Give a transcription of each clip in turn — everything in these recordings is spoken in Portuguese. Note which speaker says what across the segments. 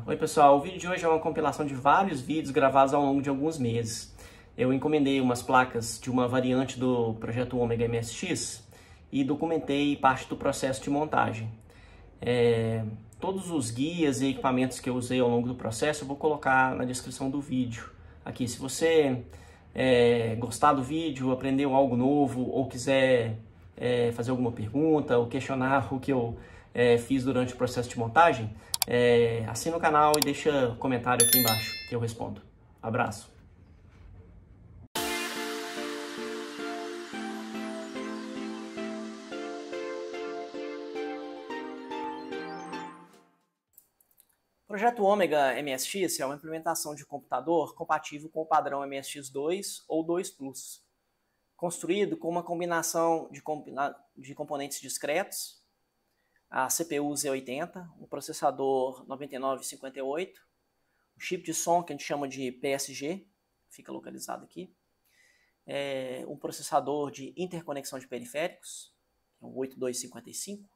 Speaker 1: Oi pessoal, o vídeo de hoje é uma compilação de vários vídeos gravados ao longo de alguns meses. Eu encomendei umas placas de uma variante do projeto Ômega MSX e documentei parte do processo de montagem. Todos os guias e equipamentos que eu usei ao longo do processo eu vou colocar na descrição do vídeo. Aqui, se você gostar do vídeo, aprendeu algo novo ou quiser fazer alguma pergunta ou questionar o que eu fiz durante o processo de montagem, assina o canal e deixa um comentário aqui embaixo que eu respondo. Abraço! O projeto Ômega MSX é uma implementação de computador compatível com o padrão MSX2 ou 2 Plus, construído com uma combinação de componentes discretos, a CPU Z80, um processador 9958, um chip de som que a gente chama de PSG, fica localizado aqui, um processador de interconexão de periféricos, que é um 8255,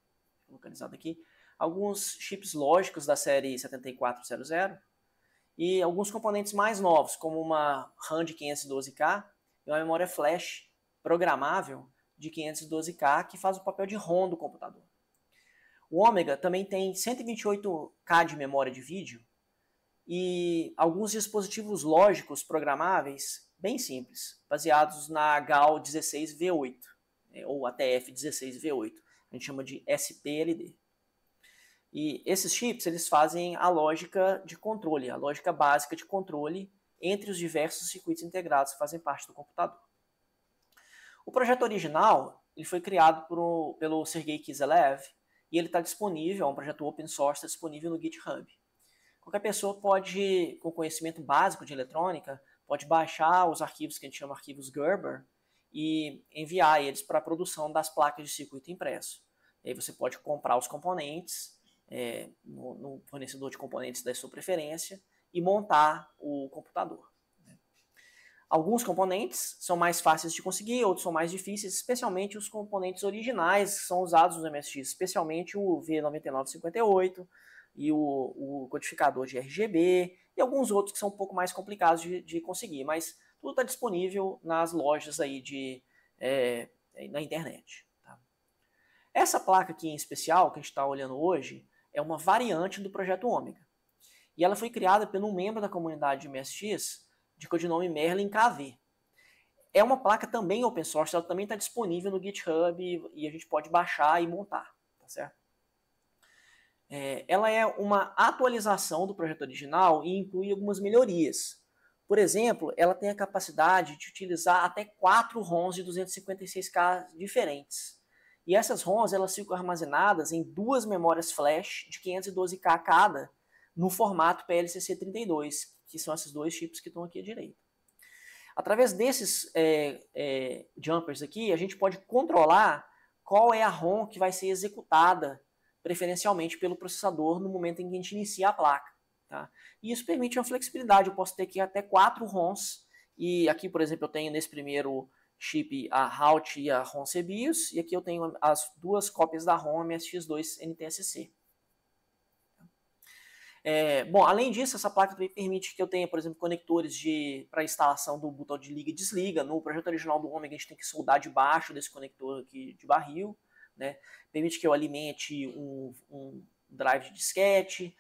Speaker 1: localizado aqui, alguns chips lógicos da série 7400 e alguns componentes mais novos, como uma RAM de 512K e uma memória flash programável de 512K que faz o papel de ROM do computador. O Ômega também tem 128K de memória de vídeo e alguns dispositivos lógicos programáveis bem simples, baseados na GAL 16V8 ou ATF 16V8, a gente chama de SPLD. E esses chips eles fazem a lógica de controle, a lógica básica de controle entre os diversos circuitos integrados que fazem parte do computador. O projeto original ele foi criado pelo Sergei Kizelev e ele está disponível, é um projeto open source, está disponível no GitHub. Qualquer pessoa pode, com conhecimento básico de eletrônica, pode baixar os arquivos que a gente chama de arquivos Gerber e enviar eles para a produção das placas de circuito impresso. E aí você pode comprar os componentes no fornecedor de componentes da sua preferência e montar o computador. Alguns componentes são mais fáceis de conseguir, outros são mais difíceis, especialmente os componentes originais que são usados no MSX, especialmente o V9958 e o codificador de RGB e alguns outros que são um pouco mais complicados de conseguir, mas tudo está disponível nas lojas aí na internet. Tá? Essa placa aqui em especial, que a gente está olhando hoje, é uma variante do projeto Ômega. E ela foi criada por um membro da comunidade de MSX de codinome Merlin KV. É uma placa também open source, ela também está disponível no GitHub e a gente pode baixar e montar, tá certo? Ela é uma atualização do projeto original e inclui algumas melhorias. Por exemplo, ela tem a capacidade de utilizar até 4 ROMs de 256K diferentes. E essas ROMs elas ficam armazenadas em 2 memórias flash de 512K cada, no formato PLCC32, que são esses 2 chips que estão aqui à direita. Através desses jumpers aqui, a gente pode controlar qual é a ROM que vai ser executada preferencialmente pelo processador no momento em que a gente inicia a placa. Tá? E isso permite uma flexibilidade, eu posso ter aqui até 4 ROMs, e aqui, por exemplo, eu tenho nesse primeiro chip a HALT e a ROM CBIOS, e aqui eu tenho as 2 cópias da ROM MSX2 NTSC. Bom, além disso, essa placa também permite que eu tenha, por exemplo, conectores para instalação do botão de liga e desliga. No projeto original do Ômega, a gente tem que soldar debaixo desse conector aqui de barril. Né? Permite que eu alimente um drive de disquete.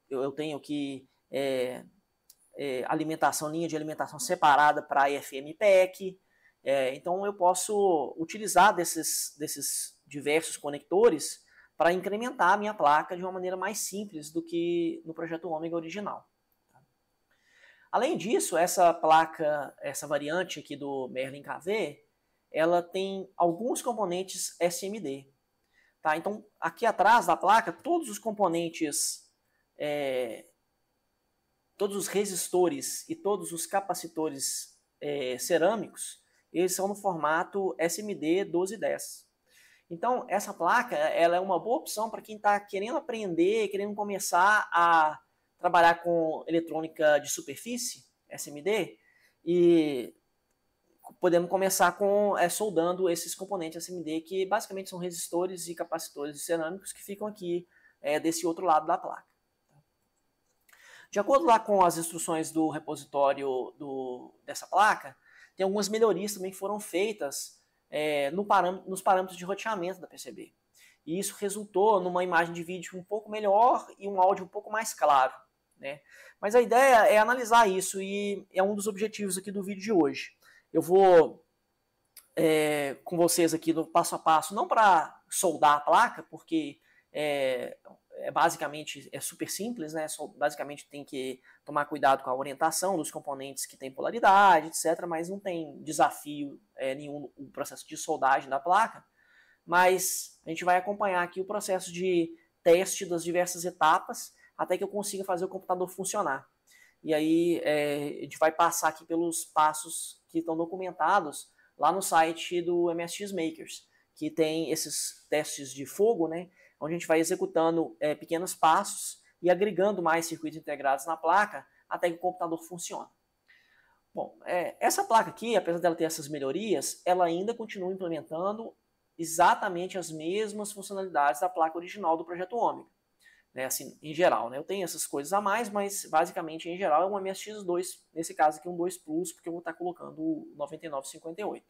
Speaker 1: Eu tenho aqui linha de alimentação separada para IFM PEC. Então eu posso utilizar desses diversos conectores para incrementar a minha placa de uma maneira mais simples do que no projeto Ômega original. Além disso, essa placa, essa variante aqui do Merlin KV, ela tem alguns componentes SMD. Tá? Então, aqui atrás da placa, todos os componentes, todos os resistores e todos os capacitores cerâmicos, eles são no formato SMD 1210. Então, essa placa ela é uma boa opção para quem está querendo aprender, querendo começar a trabalhar com eletrônica de superfície, SMD, e podemos começar soldando esses componentes SMD, que basicamente são resistores e capacitores cerâmicos que ficam aqui desse outro lado da placa. De acordo lá com as instruções do repositório dessa placa, tem algumas melhorias também que foram feitas nos parâmetros de roteamento da PCB. E isso resultou numa imagem de vídeo um pouco melhor e um áudio um pouco mais claro, né? Mas a ideia é analisar isso e é um dos objetivos aqui do vídeo de hoje. Eu vou com vocês aqui no passo a passo, não para soldar a placa, porque basicamente é super simples, né? Basicamente tem que tomar cuidado com a orientação dos componentes que tem polaridade, etc. Mas não tem desafio nenhum no processo de soldagem da placa. Mas a gente vai acompanhar aqui o processo de teste das diversas etapas até que eu consiga fazer o computador funcionar. E aí a gente vai passar aqui pelos passos que estão documentados lá no site do MSX Makers, que tem esses testes de fogo, né, onde a gente vai executando pequenos passos e agregando mais circuitos integrados na placa até que o computador funcione. Bom, essa placa aqui, apesar dela ter essas melhorias, ela ainda continua implementando exatamente as mesmas funcionalidades da placa original do Projeto Ômega. Né, assim, em geral, né? Eu tenho essas coisas a mais, mas basicamente em geral é um MSX2, nesse caso aqui um 2 Plus, porque eu vou estar colocando o 9958.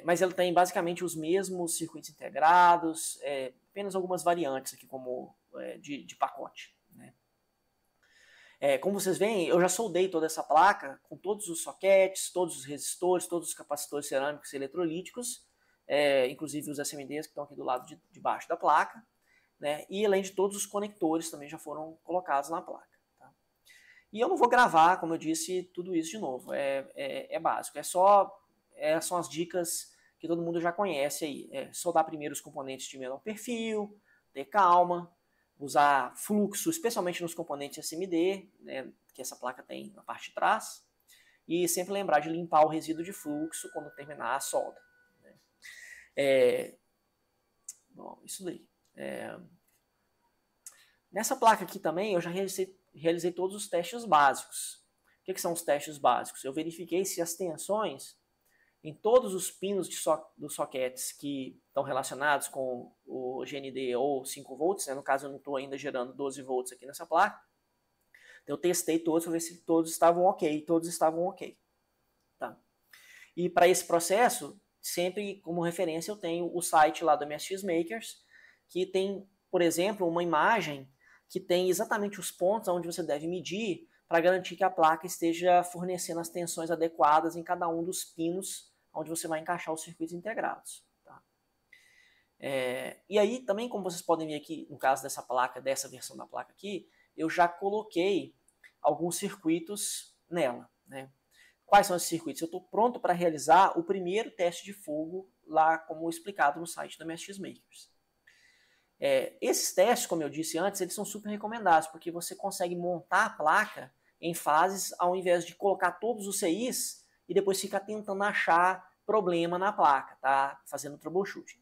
Speaker 1: Mas ele tem basicamente os mesmos circuitos integrados, apenas algumas variantes aqui como de pacote. Né? Como vocês veem, eu já soldei toda essa placa com todos os soquetes, todos os resistores, todos os capacitores cerâmicos e eletrolíticos, inclusive os SMDs que estão aqui do lado de baixo da placa. Né? E além de todos os conectores também já foram colocados na placa. Tá? E eu não vou gravar, como eu disse, tudo isso de novo. É básico. São as dicas que todo mundo já conhece aí. Soldar primeiro os componentes de menor perfil, ter calma, usar fluxo, especialmente nos componentes SMD, né, que essa placa tem na parte de trás. E sempre lembrar de limpar o resíduo de fluxo quando terminar a solda. Né? Bom, isso daí. Nessa placa aqui também eu já realizei todos os testes básicos. O que são os testes básicos? Eu verifiquei se as tensões em todos os pinos dos soquetes que estão relacionados com o GND ou 5 volts, né? No caso eu não estou ainda gerando 12 volts aqui nessa placa. Eu testei todos para ver se todos estavam ok. Tá? E para esse processo, sempre como referência eu tenho o site lá do MSX Makers, que tem, por exemplo, uma imagem que tem exatamente os pontos onde você deve medir para garantir que a placa esteja fornecendo as tensões adequadas em cada um dos pinos onde você vai encaixar os circuitos integrados. Tá? E aí também, como vocês podem ver aqui, no caso dessa placa, dessa versão da placa aqui, eu já coloquei alguns circuitos nela. Né? Quais são esses circuitos? Eu estou pronto para realizar o primeiro teste de fogo lá, como explicado no site da MSX Makers. Esses testes, como eu disse antes, eles são super recomendados, porque você consegue montar a placa em fases, ao invés de colocar todos os CIs e depois ficar tentando achar problema na placa, tá? Fazendo troubleshooting.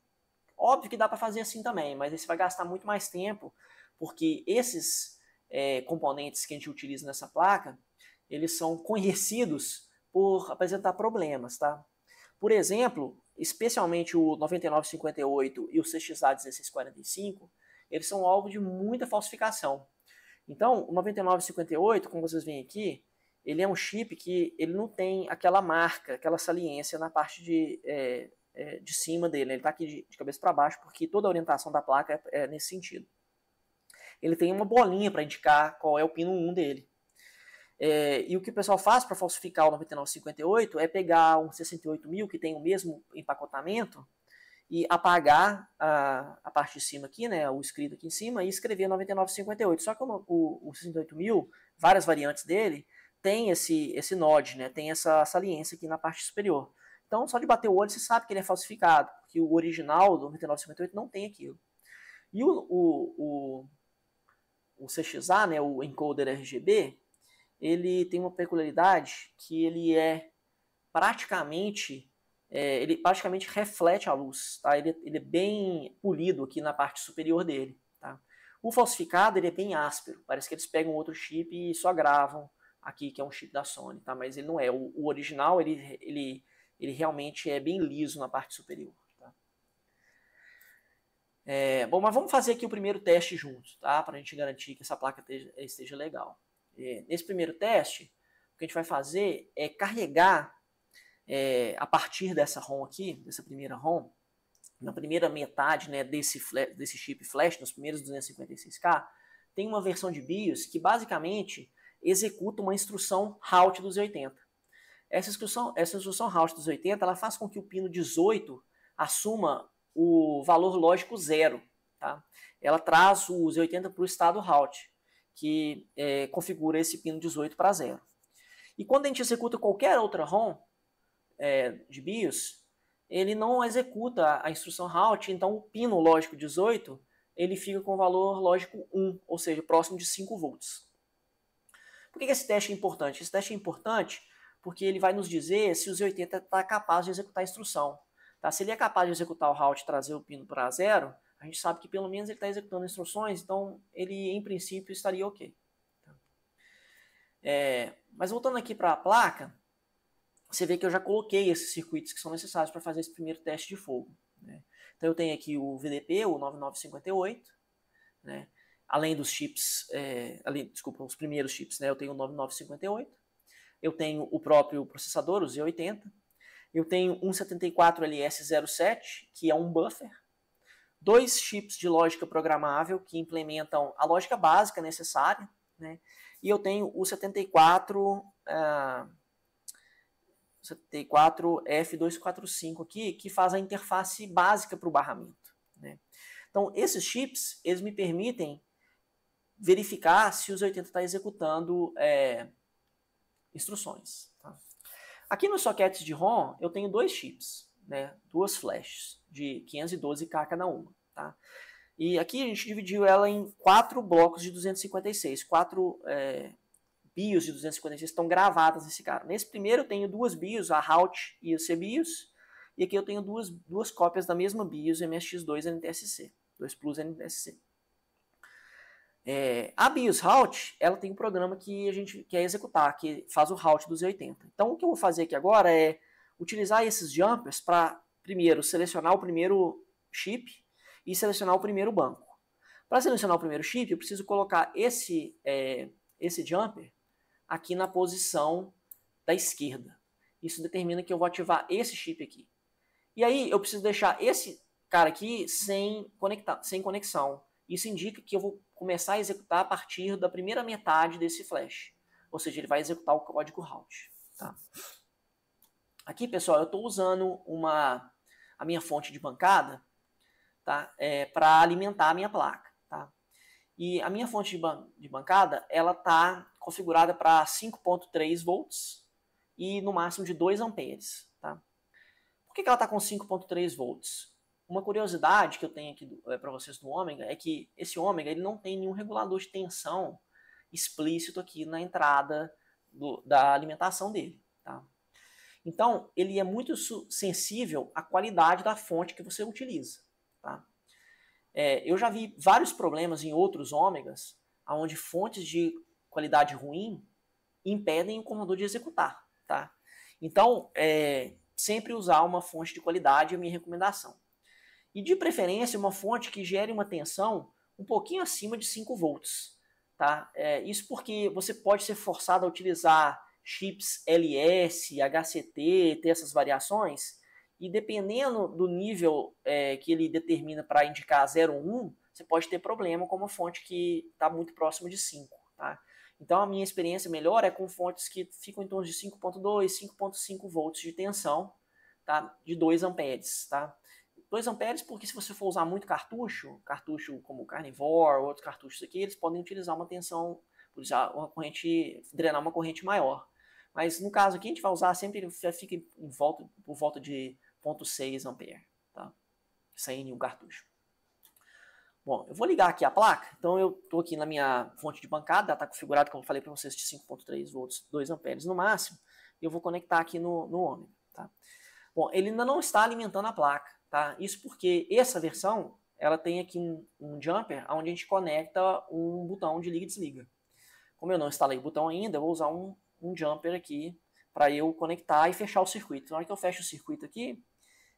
Speaker 1: Óbvio que dá para fazer assim também, mas aí você vai gastar muito mais tempo, porque esses componentes que a gente utiliza nessa placa, eles são conhecidos por apresentar problemas, tá? Por exemplo, especialmente o 9958 e o CXA1645, eles são alvo de muita falsificação. Então, o 9958, como vocês veem aqui, ele é um chip que ele não tem aquela marca, aquela saliência na parte de cima dele. Ele está aqui de cabeça para baixo, porque toda a orientação da placa é nesse sentido. Ele tem uma bolinha para indicar qual é o pino 1 dele. E o que o pessoal faz para falsificar o 9958 é pegar um 68000 que tem o mesmo empacotamento e apagar a parte de cima aqui, né, o escrito aqui em cima, e escrever 9958. Só que o 68000, várias variantes dele, tem esse node, né, tem essa saliência aqui na parte superior. Então, só de bater o olho você sabe que ele é falsificado, porque o original do 9958 não tem aquilo. E o CXA, né, o encoder RGB, ele tem uma peculiaridade que ele praticamente reflete a luz, tá? Ele é bem polido aqui na parte superior dele, tá? O falsificado ele é bem áspero, parece que eles pegam outro chip e só gravam aqui, que é um chip da Sony, tá? Mas ele não é. O original ele realmente é bem liso na parte superior. Tá? Bom, mas vamos fazer aqui o primeiro teste juntos, tá? Para a gente garantir que essa placa esteja legal. Nesse primeiro teste, o que a gente vai fazer é carregar a partir dessa ROM aqui, dessa primeira ROM, na primeira metade, né, desse chip flash, nos primeiros 256K, tem uma versão de BIOS que basicamente executa uma instrução Route 280. Essa instrução Route 280 ela faz com que o pino 18 assuma o valor lógico 0. Tá? Ela traz o 280 para o estado Route, que configura esse pino 18 para 0. E quando a gente executa qualquer outra ROM de BIOS, ele não executa a instrução Route, então o pino lógico 18 ele fica com o valor lógico 1, ou seja, próximo de 5 volts. Por que esse teste é importante? Esse teste é importante porque ele vai nos dizer se o Z80 está capaz de executar a instrução. Tá? Se ele é capaz de executar o Route e trazer o pino para 0, a gente sabe que pelo menos ele está executando instruções, então ele em princípio estaria ok. Mas voltando aqui para a placa, você vê que eu já coloquei esses circuitos que são necessários para fazer esse primeiro teste de fogo. Né? Então eu tenho aqui o VDP, o 9958, né? Além dos chips, os primeiros chips, né? Eu tenho o 9958, eu tenho o próprio processador, o Z80, eu tenho um 74LS07, que é um buffer, 2 chips de lógica programável que implementam a lógica básica necessária, né? E eu tenho o 74F245 aqui, que faz a interface básica para o barramento. Né? Então, esses chips, eles me permitem verificar se o Z80 está executando instruções. Tá? Aqui nos sockets de ROM, eu tenho 2 chips, né? 2 flashes de 512K cada uma. Tá? E aqui a gente dividiu ela em 4 blocos de 256, 4 BIOS de 256 estão gravadas nesse cara. Nesse primeiro eu tenho 2 BIOS, a Route e o CBIOS, e aqui eu tenho duas cópias da mesma BIOS MSX2 NTSC, 2 Plus NTSC. A BIOS Route, ela tem um programa que a gente quer executar, que faz o Route dos 80. Então o que eu vou fazer aqui agora é utilizar esses jumpers para, primeiro, selecionar o primeiro chip e selecionar o primeiro banco. Para selecionar o primeiro chip, eu preciso colocar esse jumper aqui na posição da esquerda. Isso determina que eu vou ativar esse chip aqui. E aí eu preciso deixar esse cara aqui sem conexão. Isso indica que eu vou começar a executar a partir da primeira metade desse flash. Ou seja, ele vai executar o código Route. Tá? Aqui, pessoal, eu estou usando a minha fonte de bancada, tá? Para alimentar a minha placa. Tá? E a minha fonte de bancada ela está configurada para 5.3 volts e no máximo de 2 amperes. Tá? Por que ela está com 5.3 volts? Uma curiosidade que eu tenho aqui para vocês do ômega é que esse ômega ele não tem nenhum regulador de tensão explícito aqui na entrada da alimentação dele. Tá? Então, ele é muito sensível à qualidade da fonte que você utiliza. Tá? Eu já vi vários problemas em outros ômegas, onde fontes de qualidade ruim impedem o computador de executar. Tá? Então, sempre usar uma fonte de qualidade é a minha recomendação. E de preferência uma fonte que gere uma tensão um pouquinho acima de 5 volts. Tá? Isso porque você pode ser forçado a utilizar chips LS, HCT, ter essas variações, e dependendo do nível que ele determina para indicar 0 ou 1, você pode ter problema com uma fonte que está muito próxima de 5. Tá? Então a minha experiência melhor é com fontes que ficam em torno de 5.2, 5.5 volts de tensão, tá? De 2 amperes. Tá? 2 amperes porque se você for usar muito cartucho como Carnivore ou outros cartuchos aqui, eles podem utilizar uma tensão, drenar uma corrente maior. Mas no caso aqui a gente vai usar sempre, fica por volta de 0.6 ampere, tá? Sem nenhum cartucho. Bom, eu vou ligar aqui a placa, então eu estou aqui na minha fonte de bancada, ela está configurada, como eu falei para vocês, de 5.3 volts, 2 amperes no máximo, e eu vou conectar aqui no ômega. Tá? Bom, ele ainda não está alimentando a placa. Tá? Isso porque essa versão ela tem aqui um jumper onde a gente conecta um botão de liga e desliga. Como eu não instalei o botão ainda, eu vou usar um jumper aqui para eu conectar e fechar o circuito. Na hora que eu fecho o circuito aqui,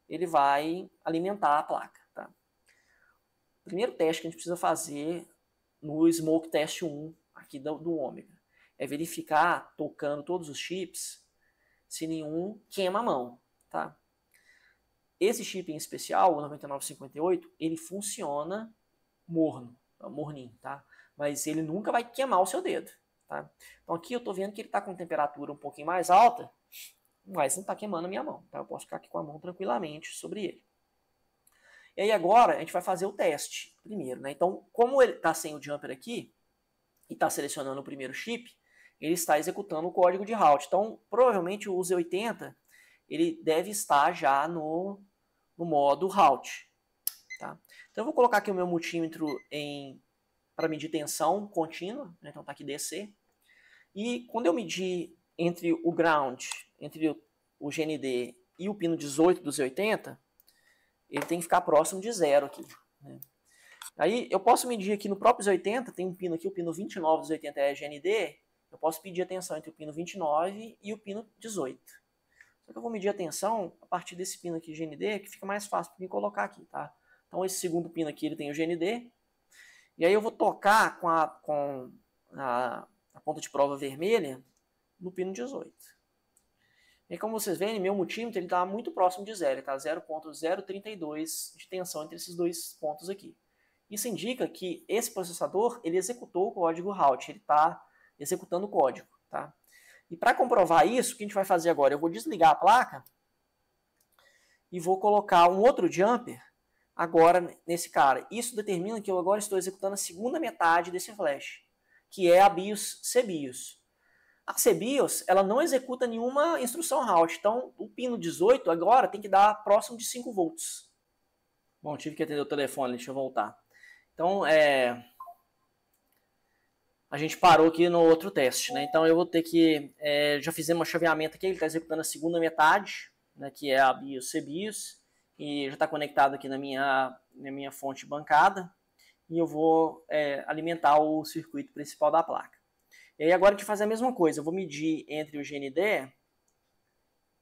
Speaker 1: ele vai alimentar a placa. Tá? primeiro teste que a gente precisa fazer no Smoke Test 1 aqui do Ômega é verificar, tocando todos os chips, se nenhum queima a mão, tá? Esse chip em especial, o 9958, ele funciona morno, morninho, tá? Mas ele nunca vai queimar o seu dedo, tá? Então aqui eu tô vendo que ele tá com temperatura um pouquinho mais alta, mas não tá queimando a minha mão, tá? Eu posso ficar aqui com a mão tranquilamente sobre ele. E aí agora a gente vai fazer o teste primeiro, né? Então, como ele tá sem o jumper aqui e está selecionando o primeiro chip, ele está executando o código de route. Então, provavelmente o Z80 ele deve estar já no modo route. Tá? Então, eu vou colocar aqui o meu multímetro para medir tensão contínua. Né? Então, está aqui DC. E quando eu medir entre o ground, entre o GND e o pino 18 do Z80, ele tem que ficar próximo de 0 aqui. Né? Aí eu posso medir aqui no próprio Z80, tem um pino aqui, o pino 29 do Z80 é GND, eu posso pedir a tensão entre o pino 29 e o pino 18. Só que eu vou medir a tensão a partir desse pino aqui GND, que fica mais fácil para mim colocar aqui, tá? Então esse segundo pino aqui ele tem o GND, e aí eu vou tocar com a ponta de prova vermelha no pino 18. E como vocês veem, meu multímetro está muito próximo de 0, ele está 0.032 de tensão entre esses dois pontos aqui. Isso indica que esse processador ele executou o código route, ele está executando o código. Tá? E para comprovar isso, o que a gente vai fazer agora? Eu vou desligar a placa e vou colocar um outro jumper agora nesse cara. Isso determina que eu agora estou executando a segunda metade desse flash, que é a BIOS CBIOS. A CBIOS ela não executa nenhuma instrução route, então o pino 18 agora tem que dar próximo de 5 volts. Bom, tive que atender o telefone, deixa eu voltar. Então, a gente parou aqui no outro teste, né? Então eu vou ter que, já fizemos um chaveamento aqui, ele está executando a segunda metade, né, que é a BIOS CBIOS, e já está conectado aqui na minha fonte bancada, e eu vou alimentar o circuito principal da placa. E aí agora a gente faz a mesma coisa, eu vou medir entre o GND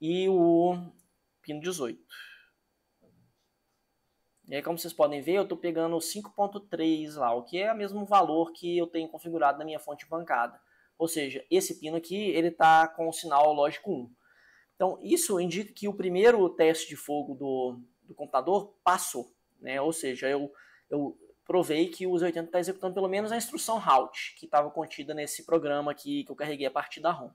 Speaker 1: e o pino 18. E aí, como vocês podem ver, eu estou pegando 5.3 lá, o que é o mesmo valor que eu tenho configurado na minha fonte bancada. Ou seja, esse pino aqui ele está com o sinal lógico 1. Então, isso indica que o primeiro teste de fogo do computador passou. Né? Ou seja, eu provei que o Z80 está executando pelo menos a instrução route, que estava contida nesse programa aqui que eu carreguei a partir da ROM.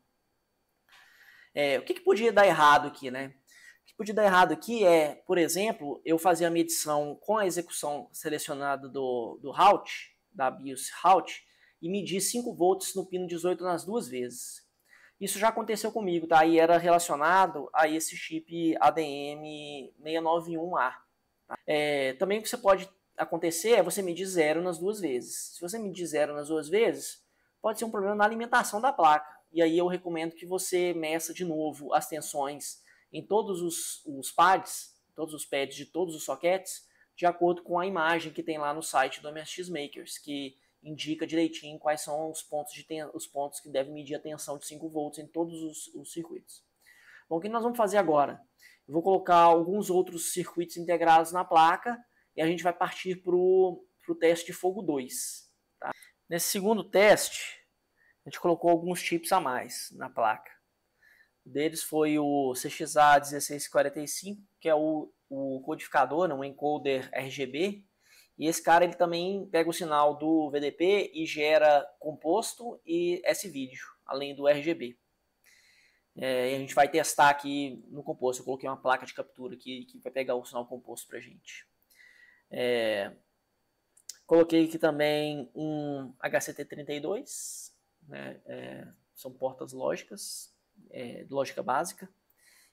Speaker 1: O que podia dar errado aqui, né? O que podia dar errado aqui é, por exemplo, eu fazer a medição com a execução selecionada do route, da BIOS route, e medir 5 volts no pino 18 nas duas vezes. Isso já aconteceu comigo, tá? E era relacionado a esse chip ADM691A. Tá? Também o que você pode acontecer é você medir 0 nas duas vezes. Se você medir 0 nas duas vezes, pode ser um problema na alimentação da placa. E aí eu recomendo que você meça de novo as tensões em todos os pads, todos os pads de todos os sockets, de acordo com a imagem que tem lá no site do MSX Makers, que indica direitinho quais são os pontos que devem medir a tensão de 5 volts em todos os circuitos. Bom, o que nós vamos fazer agora? Eu vou colocar alguns outros circuitos integrados na placa e a gente vai partir para o teste de fogo 2. Tá? Nesse segundo teste, a gente colocou alguns chips a mais na placa. Um deles foi o CXA1645, que é o codificador, um encoder RGB. E esse cara ele também pega o sinal do VDP e gera composto e S-vídeo, além do RGB. E a gente vai testar aqui no composto. Eu coloquei uma placa de captura aqui que vai pegar o sinal composto para a gente. Coloquei aqui também um HCT32, né? São portas lógicas, lógica básica.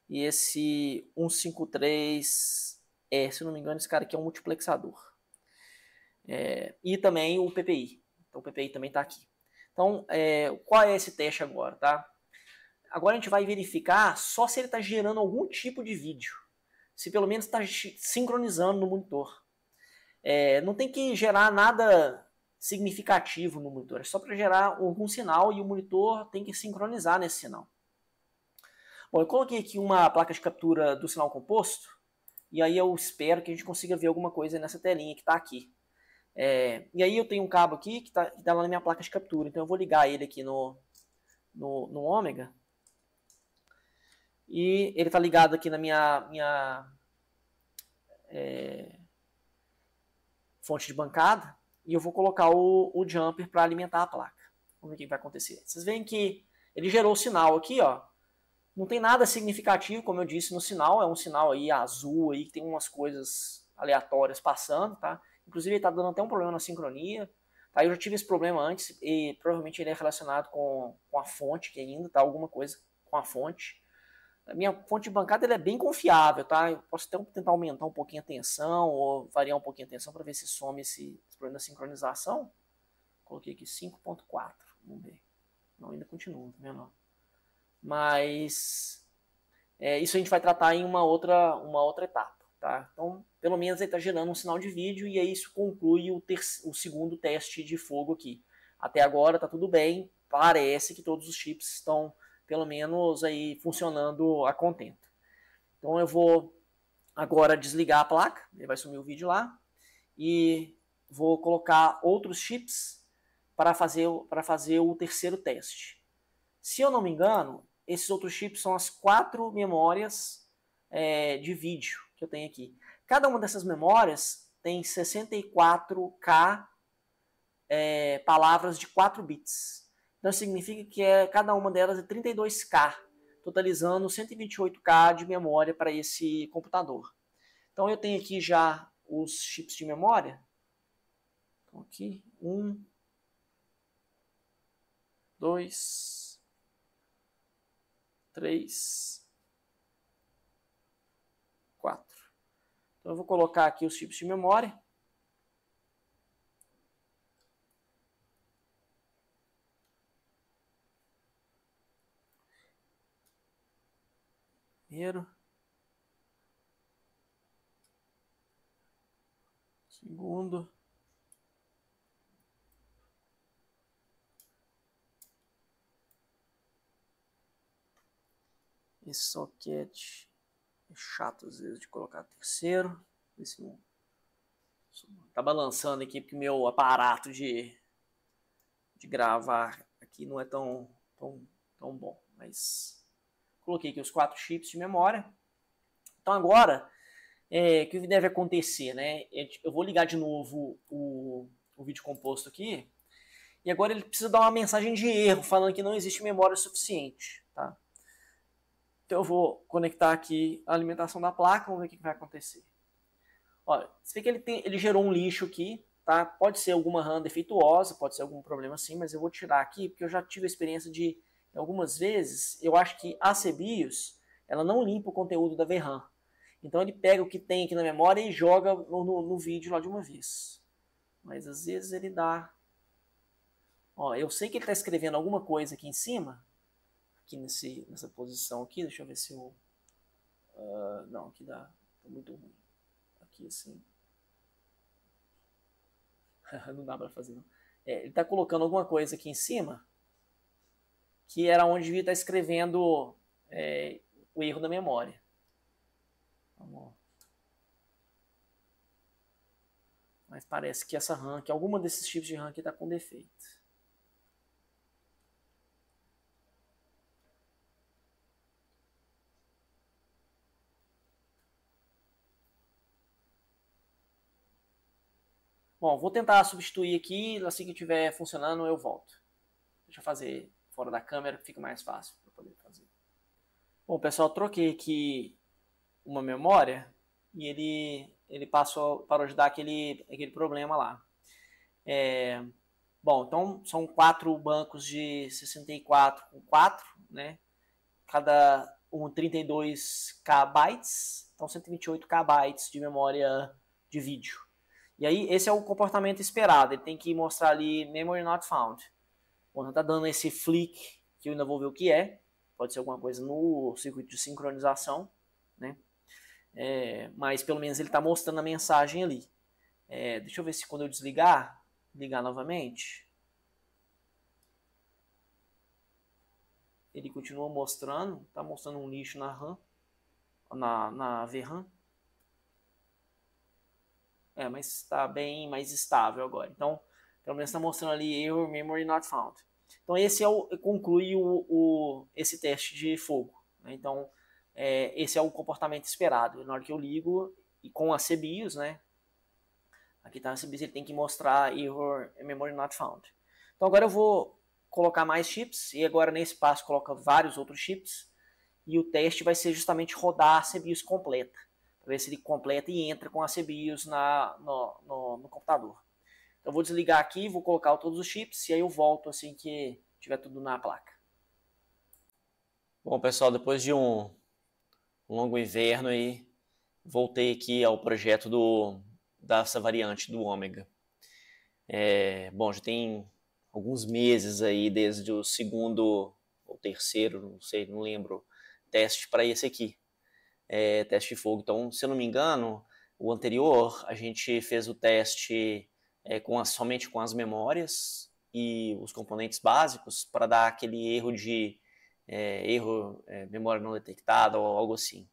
Speaker 1: E esse 153, se não me engano, esse cara aqui é um multiplexador. E também o PPI. Então o PPI também está aqui. Então, qual é esse teste agora, tá? Agora a gente vai verificar só se ele está gerando algum tipo de vídeo. Se pelo menos está sincronizando no monitor. Não tem que gerar nada significativo no monitor. É só para gerar algum sinal e o monitor tem que sincronizar nesse sinal. Bom, eu coloquei aqui uma placa de captura do sinal composto. E aí eu espero que a gente consiga ver alguma coisa nessa telinha que está aqui. E aí eu tenho um cabo aqui que tá lá na minha placa de captura. Então eu vou ligar ele aqui no Ômega. E ele está ligado aqui na minha fonte de bancada. E eu vou colocar o jumper para alimentar a placa. Vamos ver o que vai acontecer. Vocês veem que ele gerou o sinal aqui, ó. Não tem nada significativo, como eu disse, no sinal. É um sinal aí azul aí que tem umas coisas aleatórias passando, tá? Inclusive ele está dando até um problema na sincronia. Tá? Eu já tive esse problema antes e provavelmente ele é relacionado com a fonte que ainda, tá? Alguma coisa com a fonte. A minha fonte de bancada ela é bem confiável, tá? Eu posso até tentar aumentar um pouquinho a tensão ou variar um pouquinho a tensão para ver se some esse problema da sincronização. Coloquei aqui 5.4, vamos ver. Não, ainda continua, tá vendo? Mas isso a gente vai tratar em uma outra etapa, tá? Então, pelo menos ele está gerando um sinal de vídeo e aí isso conclui o segundo teste de fogo aqui. Até agora está tudo bem, parece que todos os chips estão pelo menos aí funcionando a contento. Então eu vou agora desligar a placa, ele vai sumir o vídeo lá, e vou colocar outros chips para fazer o terceiro teste. Se eu não me engano, esses outros chips são as 4 memórias de vídeo que eu tenho aqui. Cada uma dessas memórias tem 64K palavras de 4 bits. Então significa que cada uma delas é 32K, totalizando 128K de memória para esse computador. Então eu tenho aqui já os chips de memória. Então aqui, 1, 2, 3, 4. Então eu vou colocar aqui os chips de memória. Primeiro. Segundo. Esse socket é chato às vezes de colocar terceiro. Esse não. Tá balançando aqui porque meu aparato de gravar aqui não é tão bom. Mas coloquei aqui os 4 chips de memória. Então agora, o que deve acontecer, né? Eu vou ligar de novo o vídeo composto aqui. E agora ele precisa dar uma mensagem de erro, falando que não existe memória suficiente, tá? Então eu vou conectar aqui a alimentação da placa, vamos ver o que vai acontecer. Olha, você vê que ele gerou um lixo aqui, tá? Pode ser alguma RAM defeituosa, pode ser algum problema assim, mas eu vou tirar aqui, porque eu já tive a experiência de, algumas vezes, eu acho que a CBIOS, ela não limpa o conteúdo da VRAM. Então ele pega o que tem aqui na memória e joga no vídeo lá de uma vez. Mas às vezes ele dá... Ó, eu sei que ele está escrevendo alguma coisa aqui em cima, aqui nessa posição aqui, deixa eu ver se eu... não, aqui dá, tá muito ruim. Aqui assim. Não dá pra fazer não. Ele tá colocando alguma coisa aqui em cima, que era onde devia estar escrevendo o erro da memória. Vamos. Mas parece que essa RAM, que alguma desses tipos de RAM aqui tá com defeito. Bom, vou tentar substituir aqui, assim que estiver funcionando eu volto. Deixa eu fazer fora da câmera que fica mais fácil para poder fazer. Bom, pessoal, troquei aqui uma memória e ele parou de dar aquele problema lá. Bom, então são 4 bancos de 64 com 4, né? Cada um 32K bytes, então 128K bytes de memória de vídeo. E aí esse é o comportamento esperado, ele tem que mostrar ali memory not found. Quando tá dando esse flick, que eu ainda vou ver o que é, pode ser alguma coisa no circuito de sincronização, né? Mas pelo menos ele está mostrando a mensagem ali. Deixa eu ver se quando eu ligar novamente, ele continua mostrando, está mostrando um lixo na RAM, na VRAM. mas está bem mais estável agora. Então, pelo menos está mostrando ali error memory not found. Então, esse conclui esse teste de fogo. Né? Então, esse é o comportamento esperado. Na hora que eu ligo, e com a CBIOS, né? Aqui está a CBIOS, ele tem que mostrar error memory not found. Então, agora eu vou colocar mais chips, e agora nesse passo coloca vários outros chips, e o teste vai ser justamente rodar a CBIOS completa, para ver se ele completa e entra com a CBIOS no computador. Então eu vou desligar aqui, vou colocar todos os chips, e aí eu volto assim que tiver tudo na placa. Bom, pessoal, depois de um longo inverno aí, voltei aqui ao projeto dessa variante do Ômega. Bom, já tem alguns meses aí, desde o segundo ou terceiro, não sei, não lembro, teste para esse aqui, teste de fogo. Então, se eu não me engano, o anterior a gente fez o teste somente com as memórias e os componentes básicos para dar aquele erro de memória não detectada ou algo assim.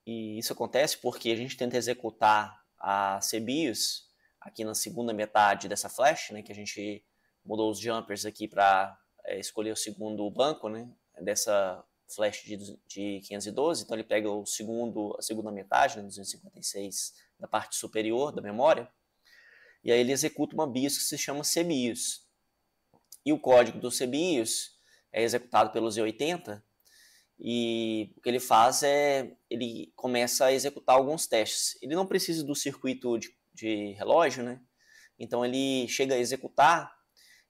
Speaker 1: E isso acontece porque a gente tenta executar a CBIOS aqui na segunda metade dessa flash, né, que a gente mudou os jumpers aqui para escolher o segundo banco, né, dessa flash de 512, então ele pega a segunda metade, né, 256, da parte superior da memória, e aí ele executa uma BIOS que se chama CBIOS. E o código do CBIOS é executado pelo Z80, e o que ele faz ele começa a executar alguns testes. Ele não precisa do circuito de relógio, né? Então ele chega a executar,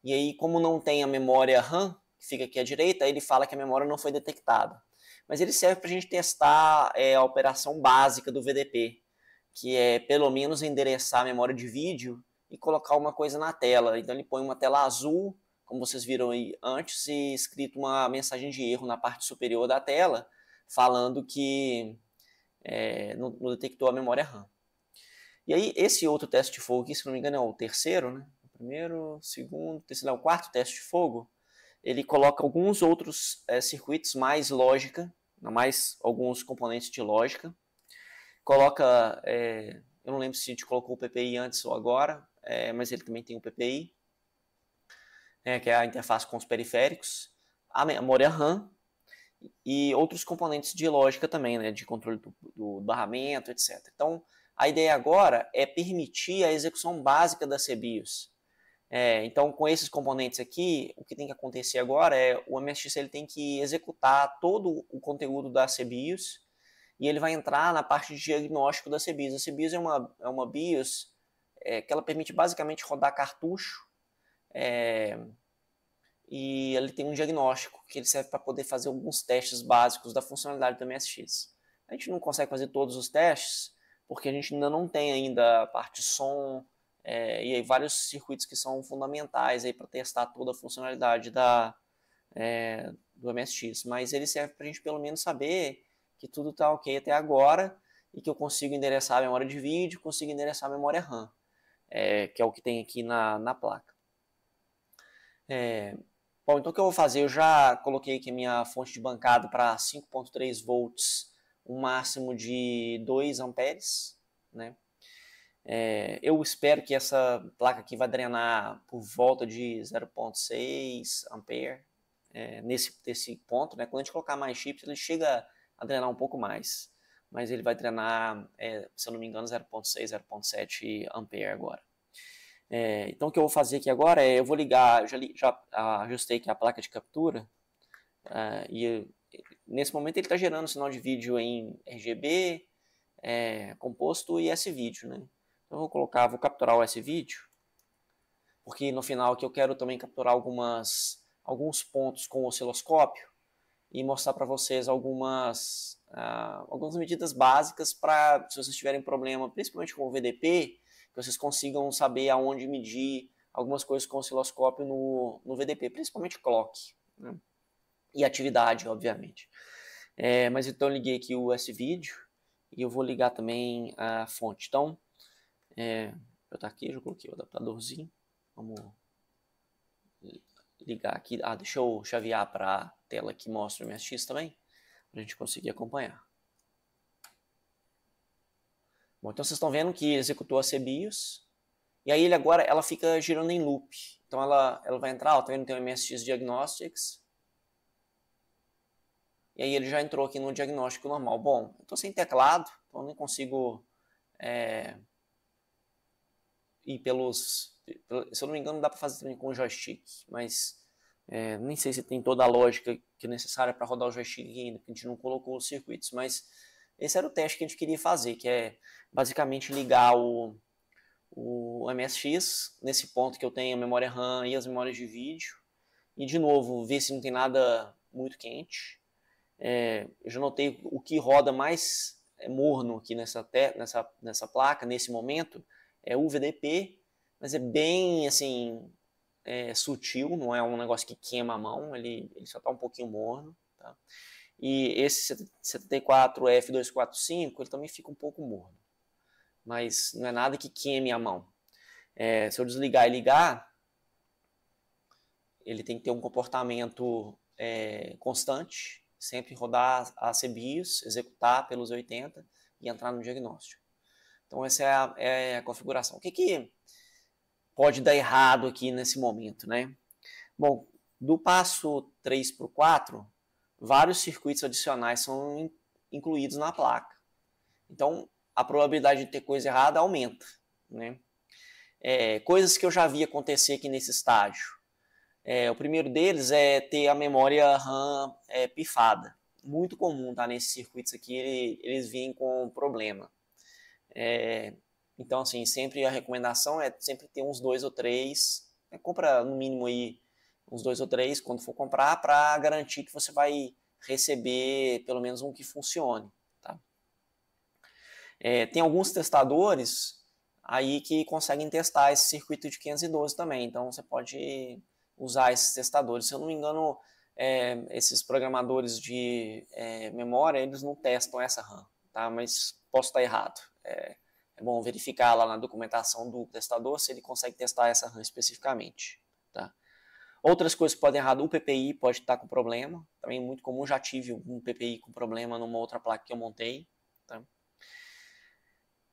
Speaker 1: e aí como não tem a memória RAM, que fica aqui à direita, ele fala que a memória não foi detectada. Mas ele serve para a gente testar a operação básica do VDP, que é pelo menos endereçar a memória de vídeo e colocar uma coisa na tela. Então ele põe uma tela azul, como vocês viram aí antes, e escrito uma mensagem de erro na parte superior da tela, falando que não detectou a memória RAM. E aí, esse outro teste de fogo aqui, se não me engano, é o terceiro, né? O primeiro, segundo, terceiro, não, o quarto teste de fogo, ele coloca alguns outros circuitos mais lógica, mais alguns componentes de lógica. Coloca, eu não lembro se a gente colocou o PPI antes ou agora, mas ele também tem o PPI, que é a interface com os periféricos, a memória RAM e outros componentes de lógica também, né, de controle do barramento, etc. Então, a ideia agora é permitir a execução básica da CBIOS. Então, com esses componentes aqui, o que tem que acontecer agora é o MSX ele tem que executar todo o conteúdo da CBIOS e ele vai entrar na parte de diagnóstico da CBIOS. A CBIOS é uma BIOS que ela permite basicamente rodar cartucho e ele tem um diagnóstico que ele serve para poder fazer alguns testes básicos da funcionalidade do MSX. A gente não consegue fazer todos os testes porque a gente ainda não tem ainda a parte som e aí vários circuitos que são fundamentais para testar toda a funcionalidade do MSX, mas ele serve para a gente pelo menos saber que tudo está ok até agora e que eu consigo endereçar a memória de vídeo, consigo endereçar a memória RAM, que é o que tem aqui na placa. Bom, então o que eu vou fazer? Eu já coloquei aqui a minha fonte de bancada para 5.3 volts, um máximo de 2 amperes, né? Eu espero que essa placa aqui vai drenar por volta de 0.6 ampere nesse ponto, né? Quando a gente colocar mais chips, ele chega a drenar um pouco mais, mas ele vai drenar, se eu não me engano, 0.6, 0.7 ampere agora. Então o que eu vou fazer aqui agora eu vou ligar, já ajustei aqui a placa de captura e nesse momento ele está gerando sinal de vídeo em RGB, composto e S-vídeo, né? Então vou capturar o S-vídeo, porque no final aqui eu quero também capturar alguns pontos com o osciloscópio e mostrar para vocês algumas medidas básicas para, se vocês tiverem problema, principalmente com o VDP, que vocês consigam saber aonde medir algumas coisas com o osciloscópio no VDP, principalmente clock, né? E atividade, obviamente. Mas então eu liguei aqui o S-vídeo e eu vou ligar também a fonte. Então, eu tá aqui, já coloquei o adaptadorzinho. Vamos ligar aqui. Deixa eu chavear para a tela que mostra o MSX também, para a gente conseguir acompanhar. Bom, então vocês estão vendo que executou a CBIOS, e aí ela fica girando em loop. Então ela vai entrar, ó, tá vendo que tem o MSX Diagnostics, e aí ele já entrou aqui no diagnóstico normal. Bom, eu estou sem teclado, então eu não consigo ir se eu não me engano, dá para fazer também com o joystick, mas nem sei se tem toda a lógica que é necessária para rodar o joystick ainda, porque a gente não colocou os circuitos, mas esse era o teste que a gente queria fazer, que é basicamente ligar o MSX nesse ponto que eu tenho a memória RAM e as memórias de vídeo, e de novo ver se não tem nada muito quente. Eu já notei o que roda mais morno aqui nessa placa, nesse momento, é o VDP, mas é bem assim, sutil, não é um negócio que queima a mão, ele só está um pouquinho morno. Tá? E esse 74F245, ele também fica um pouco morno, mas não é nada que queime a mão. Se eu desligar e ligar, ele tem que ter um comportamento constante, sempre rodar a CBIOS, executar pelos 80 e entrar no diagnóstico. Então essa é a configuração. O que pode dar errado aqui nesse momento, né? Bom, do passo 3 para o 4, vários circuitos adicionais são incluídos na placa. Então a probabilidade de ter coisa errada aumenta, né? Coisas que eu já vi acontecer aqui nesse estágio. O primeiro deles é ter a memória RAM pifada. Muito comum, tá? Nesses circuitos aqui, eles vêm com problema. Então, assim, sempre a recomendação é sempre ter uns 2 ou 3. Compra no mínimo aí uns 2 ou 3 quando for comprar, para garantir que você vai receber pelo menos um que funcione. Tá? Tem alguns testadores aí que conseguem testar esse circuito de 512 também. Então, você pode usar esses testadores. Se eu não me engano, esses programadores de memória, eles não testam essa RAM, tá? Mas posso estar errado. É bom verificar lá na documentação do testador se ele consegue testar essa RAM especificamente, tá? Outras coisas que podem dar errado, o PPI pode estar com problema, também é muito comum, já tive um PPI com problema numa outra placa que eu montei, tá?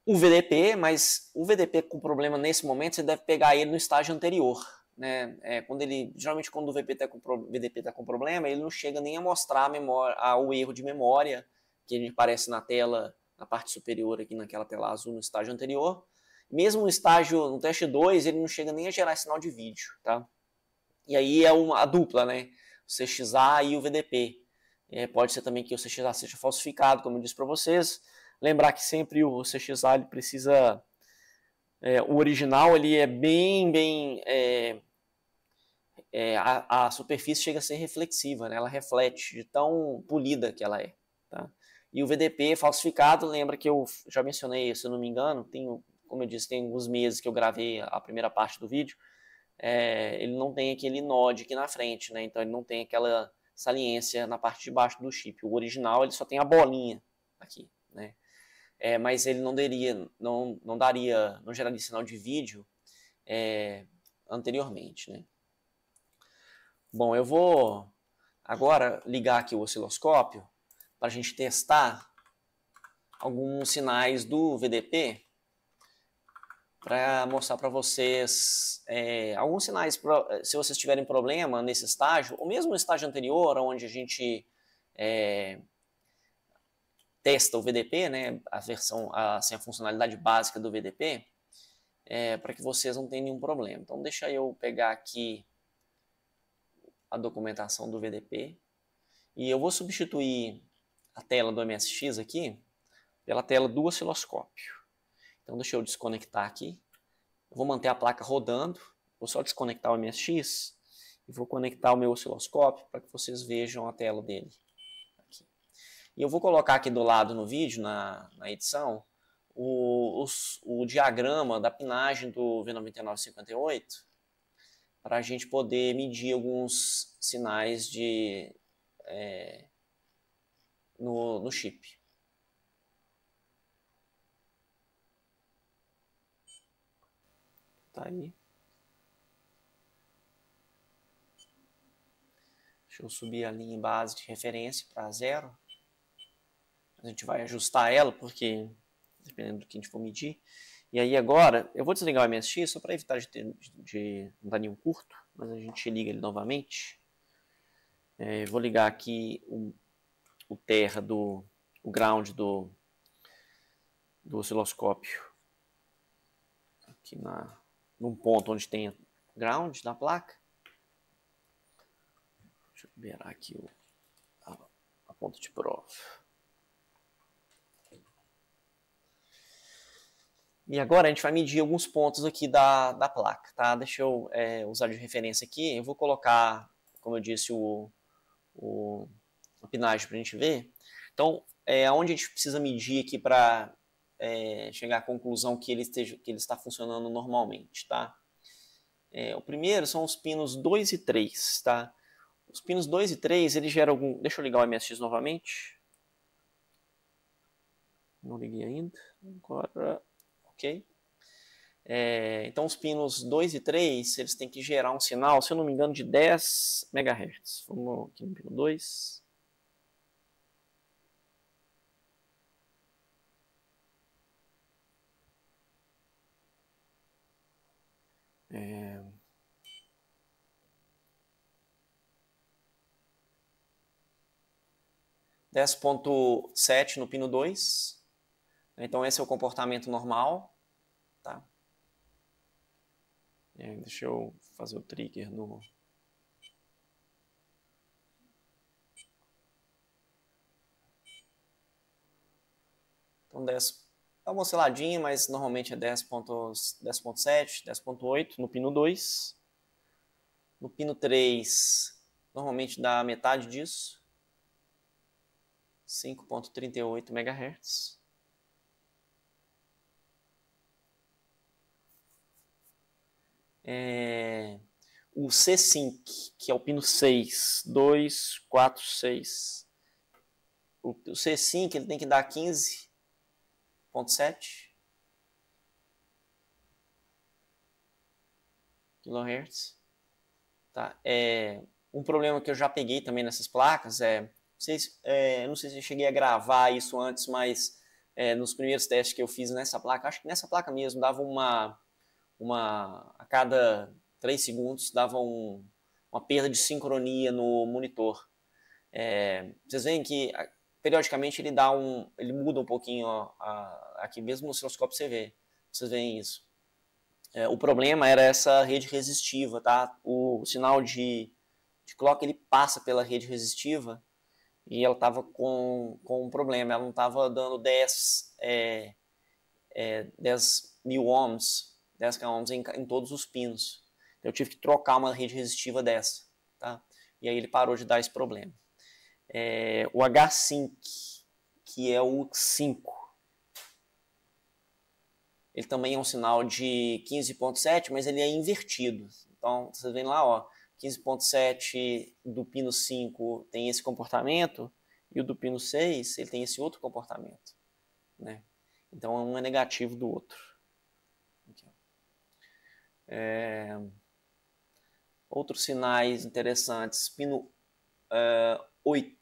Speaker 1: O VDP, mas o VDP com problema nesse momento, você deve pegar ele no estágio anterior, né? Geralmente quando o VDP está com problema, ele não chega nem a mostrar o erro de memória que ele aparece na tela, na parte superior aqui naquela tela azul no estágio anterior. Mesmo no teste 2, ele não chega nem a gerar sinal de vídeo, tá? E aí é a dupla, né? O CXA e o VDP. Pode ser também que o CXA seja falsificado, como eu disse para vocês. Lembrar que sempre o CXA ele precisa... o original ele é bem a superfície chega a ser reflexiva, né? Ela reflete de tão polida que ela é. Tá? E o VDP falsificado, lembra que eu já mencionei, se eu não me engano, como eu disse, tem alguns meses que eu gravei a primeira parte do vídeo, ele não tem aquele node aqui na frente, né? Então ele não tem aquela saliência na parte de baixo do chip. O original ele só tem a bolinha aqui, né? Mas ele não geraria sinal de vídeo anteriormente, né? Bom, eu vou agora ligar aqui o osciloscópio para a gente testar alguns sinais do VDP para mostrar para vocês alguns sinais, se vocês tiverem problema nesse estágio, ou mesmo no estágio anterior, onde a gente testa o VDP, né, a funcionalidade básica do VDP, para que vocês não tenham nenhum problema. Então deixa eu pegar aqui a documentação do VDP e eu vou substituir a tela do MSX aqui pela tela do osciloscópio. Então deixa eu desconectar aqui. Eu vou manter a placa rodando. Vou só desconectar o MSX e vou conectar o meu osciloscópio para que vocês vejam a tela dele. Aqui. E eu vou colocar aqui do lado no vídeo, na edição, o diagrama da pinagem do V9958 para a gente poder medir alguns sinais no chip. Tá aí. Deixa eu subir a linha base de referência para 0. A gente vai ajustar ela porque dependendo do que a gente for medir. E aí agora, eu vou desligar o MSX só para evitar de não dar nenhum curto, mas a gente liga ele novamente. Vou ligar aqui o terra o ground do osciloscópio aqui num ponto onde tem ground na placa. Deixa eu liberar aqui a ponta de prova. E agora a gente vai medir alguns pontos aqui da placa, tá? Deixa eu usar de referência aqui. Eu vou colocar, como eu disse, a pinagem para a gente ver. Então, onde a gente precisa medir aqui para chegar à conclusão que ele está funcionando normalmente, tá? O primeiro são os pinos 2 e 3, tá? Os pinos 2 e 3, eles geram algum... Deixa eu ligar o MSX novamente. Não liguei ainda. Agora... Ok? Então, os pinos 2 e 3, eles têm que gerar um sinal, se eu não me engano, de 10 MHz. Vamos aqui no pino 2. É... 10.7 no pino 2. Então, esse é o comportamento normal. Tá? Deixa eu fazer o trigger no... Então, 10... Dá uma osciladinha, mas normalmente é 10.7, 10.8 no pino 2. No pino 3, normalmente dá metade disso. 5.38 MHz. O C-Sync, que é o pino 6, 2, 4, 6. O C-Sync ele tem que dar 15.7 kHz. Tá? Um problema que eu já peguei também nessas placas não sei se eu cheguei a gravar isso antes, mas nos primeiros testes que eu fiz nessa placa, acho que nessa placa mesmo, dava a cada 3 segundos dava uma perda de sincronia no monitor. Vocês veem que periodicamente ele muda um pouquinho aqui mesmo no osciloscópio vocês veem isso. O problema era essa rede resistiva, tá? O sinal de clock ele passa pela rede resistiva e ela estava com um problema, ela não estava dando 10 mil ohms, 10 k ohms em todos os pinos. Eu tive que trocar uma rede resistiva dessa, tá? E aí ele parou de dar esse problema. O H-Sync, que é o 5, ele também é um sinal de 15.7, mas ele é invertido. Então, vocês veem lá, ó, 15.7 do pino 5 tem esse comportamento, e o do pino 6 ele tem esse outro comportamento, né? Então, um é negativo do outro. Aqui, outros sinais interessantes. Pino 8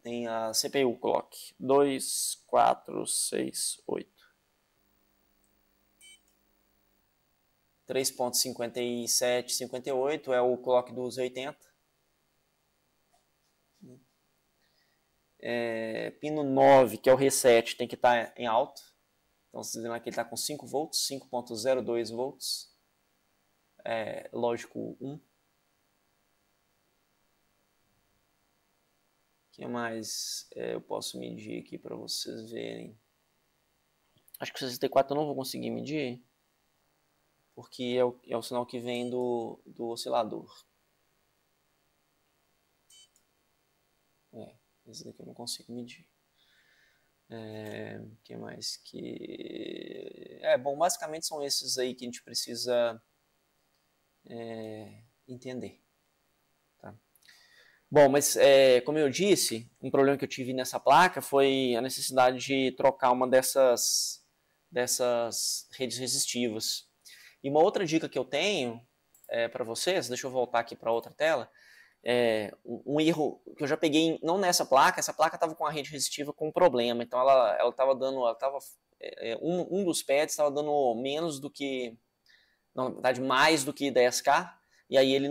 Speaker 1: tem a CPU clock. 2, 4, 6, 8. 3.57, 58 é o clock dos 80. Pino 9, que é o reset, tem que estar em alto. Então, vocês veem aqui, ele está com 5 volts, 5.02 volts. Lógico 1. O que mais eu posso medir aqui para vocês verem? Acho que o 64 eu não vou conseguir medir, porque é o sinal que vem do oscilador. Esse daqui eu não consigo medir. O que mais que... bom, basicamente são esses aí que a gente precisa entender. Tá? Bom, mas como eu disse, um problema que eu tive nessa placa foi a necessidade de trocar uma dessas redes resistivas. E uma outra dica que eu tenho para vocês, deixa eu voltar aqui para outra tela, um erro que eu já peguei, não nessa placa, essa placa estava com a rede resistiva com um problema, então ela estava um dos pads estava dando menos do que, não, na verdade mais do que 10K, e aí ele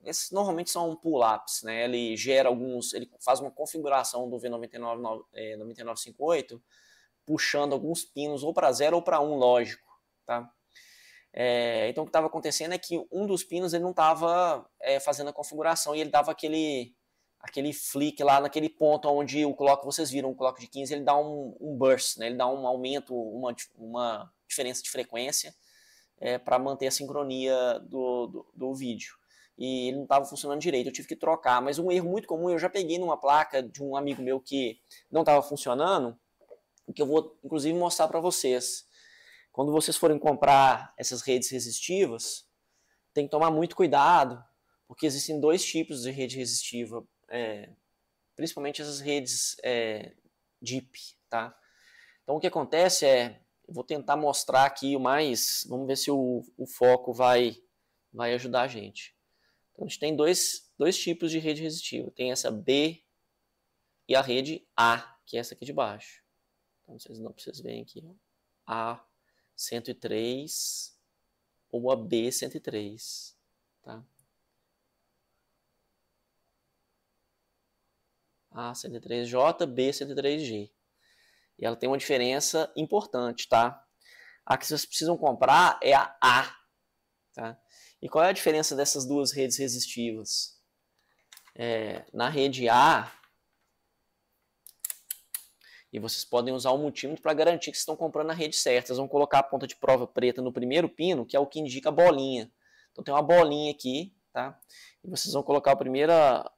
Speaker 1: esses normalmente são pull-ups, né? Ele gera ele faz uma configuração do V9958 puxando alguns pinos ou para 0 ou para 1, lógico, tá? Então o que estava acontecendo é que um dos pinos ele não estava fazendo a configuração e ele dava aquele flick lá naquele ponto onde o clock, vocês viram, o clock de 15, ele dá um burst, né? Ele dá um aumento, uma diferença de frequência para manter a sincronia do vídeo. E ele não estava funcionando direito, eu tive que trocar. Mas um erro muito comum, eu já peguei numa placa de um amigo meu que não estava funcionando, que eu vou inclusive mostrar para vocês. Quando vocês forem comprar essas redes resistivas, tem que tomar muito cuidado, porque existem dois tipos de rede resistiva, principalmente essas redes DIP, tá? Então o que acontece eu vou tentar mostrar aqui vamos ver se o foco vai ajudar a gente. Então a gente tem dois tipos de rede resistiva, tem essa B e a rede A, que é essa aqui de baixo. Então vocês veem aqui, ó, A103 ou a B103, tá? A103J, B103G. E ela tem uma diferença importante, tá? A que vocês precisam comprar é a A, tá? E qual é a diferença dessas duas redes resistivas? Na rede A, e vocês podem usar o multímetro para garantir que vocês estão comprando a rede certa. Vocês vão colocar a ponta de prova preta no primeiro pino, que é o que indica a bolinha. Então tem uma bolinha aqui, tá? E vocês vão colocar a primeira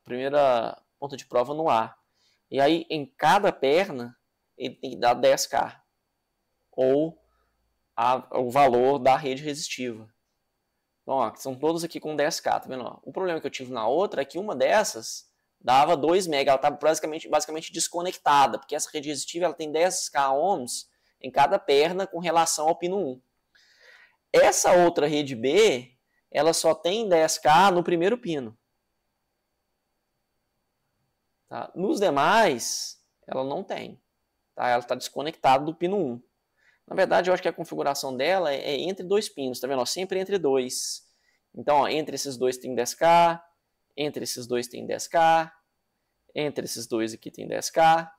Speaker 1: ponta de prova no A. E aí, em cada perna, ele tem que dar 10K. Ou o valor da rede resistiva. Então, ó, são todos aqui com 10K, tá vendo? Ó, o problema que eu tive na outra é que uma dessas dava 2 MB, ela estava basicamente desconectada, porque essa rede resistiva ela tem 10K ohms em cada perna com relação ao pino 1. Essa outra rede B, ela só tem 10K no primeiro pino. Tá? Nos demais, ela não tem. Tá? Ela está desconectada do pino 1. Na verdade, eu acho que a configuração dela é entre dois pinos, tá vendo? Sempre entre dois. Então, ó, entre esses dois tem 10K, entre esses dois tem 10K, entre esses dois aqui tem 10K.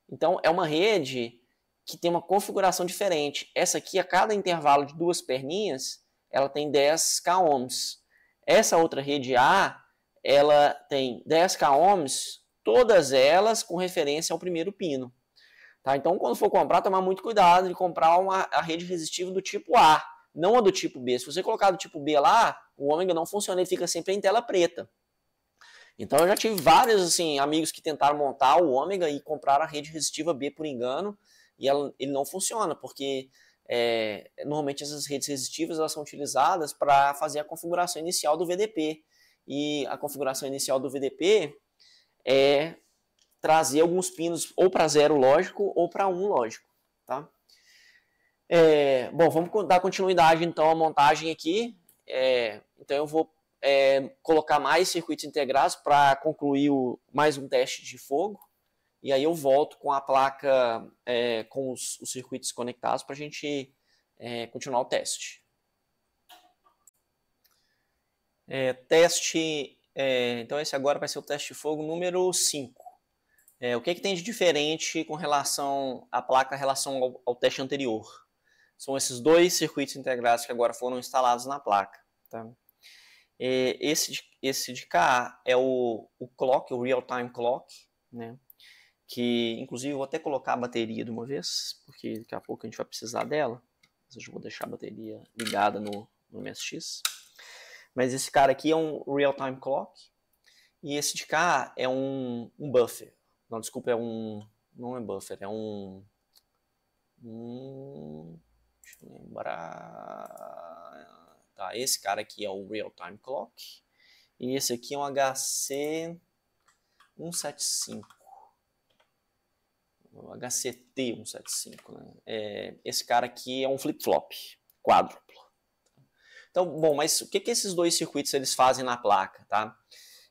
Speaker 1: Então, é uma rede que tem uma configuração diferente. Essa aqui, a cada intervalo de duas perninhas, ela tem 10K ohms. Essa outra rede A, ela tem 10K ohms, todas elas com referência ao primeiro pino. Tá? Então, quando for comprar, tomar muito cuidado de comprar a rede resistiva do tipo A, não a do tipo B. Se você colocar do tipo B lá, o ômega não funciona, ele fica sempre em tela preta. Então, eu já tive vários assim, amigos que tentaram montar o ômega e compraram a rede resistiva B por engano, e ele não funciona, porque normalmente essas redes resistivas elas são utilizadas para fazer a configuração inicial do VDP. E a configuração inicial do VDP é trazer alguns pinos ou para 0 lógico ou para 1 lógico, tá? Bom, vamos dar continuidade então à montagem aqui. Então eu vou colocar mais circuitos integrados para concluir mais um teste de fogo. E aí eu volto com a placa com os circuitos conectados para a gente continuar o teste. Então esse agora vai ser o teste de fogo número 5. O que tem de diferente com relação à placa em relação ao teste anterior? São esses dois circuitos integrados que agora foram instalados na placa. Tá? Esse de cá é o clock, o real-time clock, né? Que inclusive eu vou até colocar a bateria de uma vez, porque daqui a pouco a gente vai precisar dela. Mas eu vou deixar a bateria ligada no MSX. Mas esse cara aqui é um real-time clock e esse de cá é um buffer. Não, desculpa, não é buffer, é deixa eu lembrar. Tá, esse cara aqui é o real-time clock e esse aqui é um HC175. O HCT175, né? Esse cara aqui é um flip-flop quádruplo. Então, bom, mas o que esses dois circuitos eles fazem na placa, tá?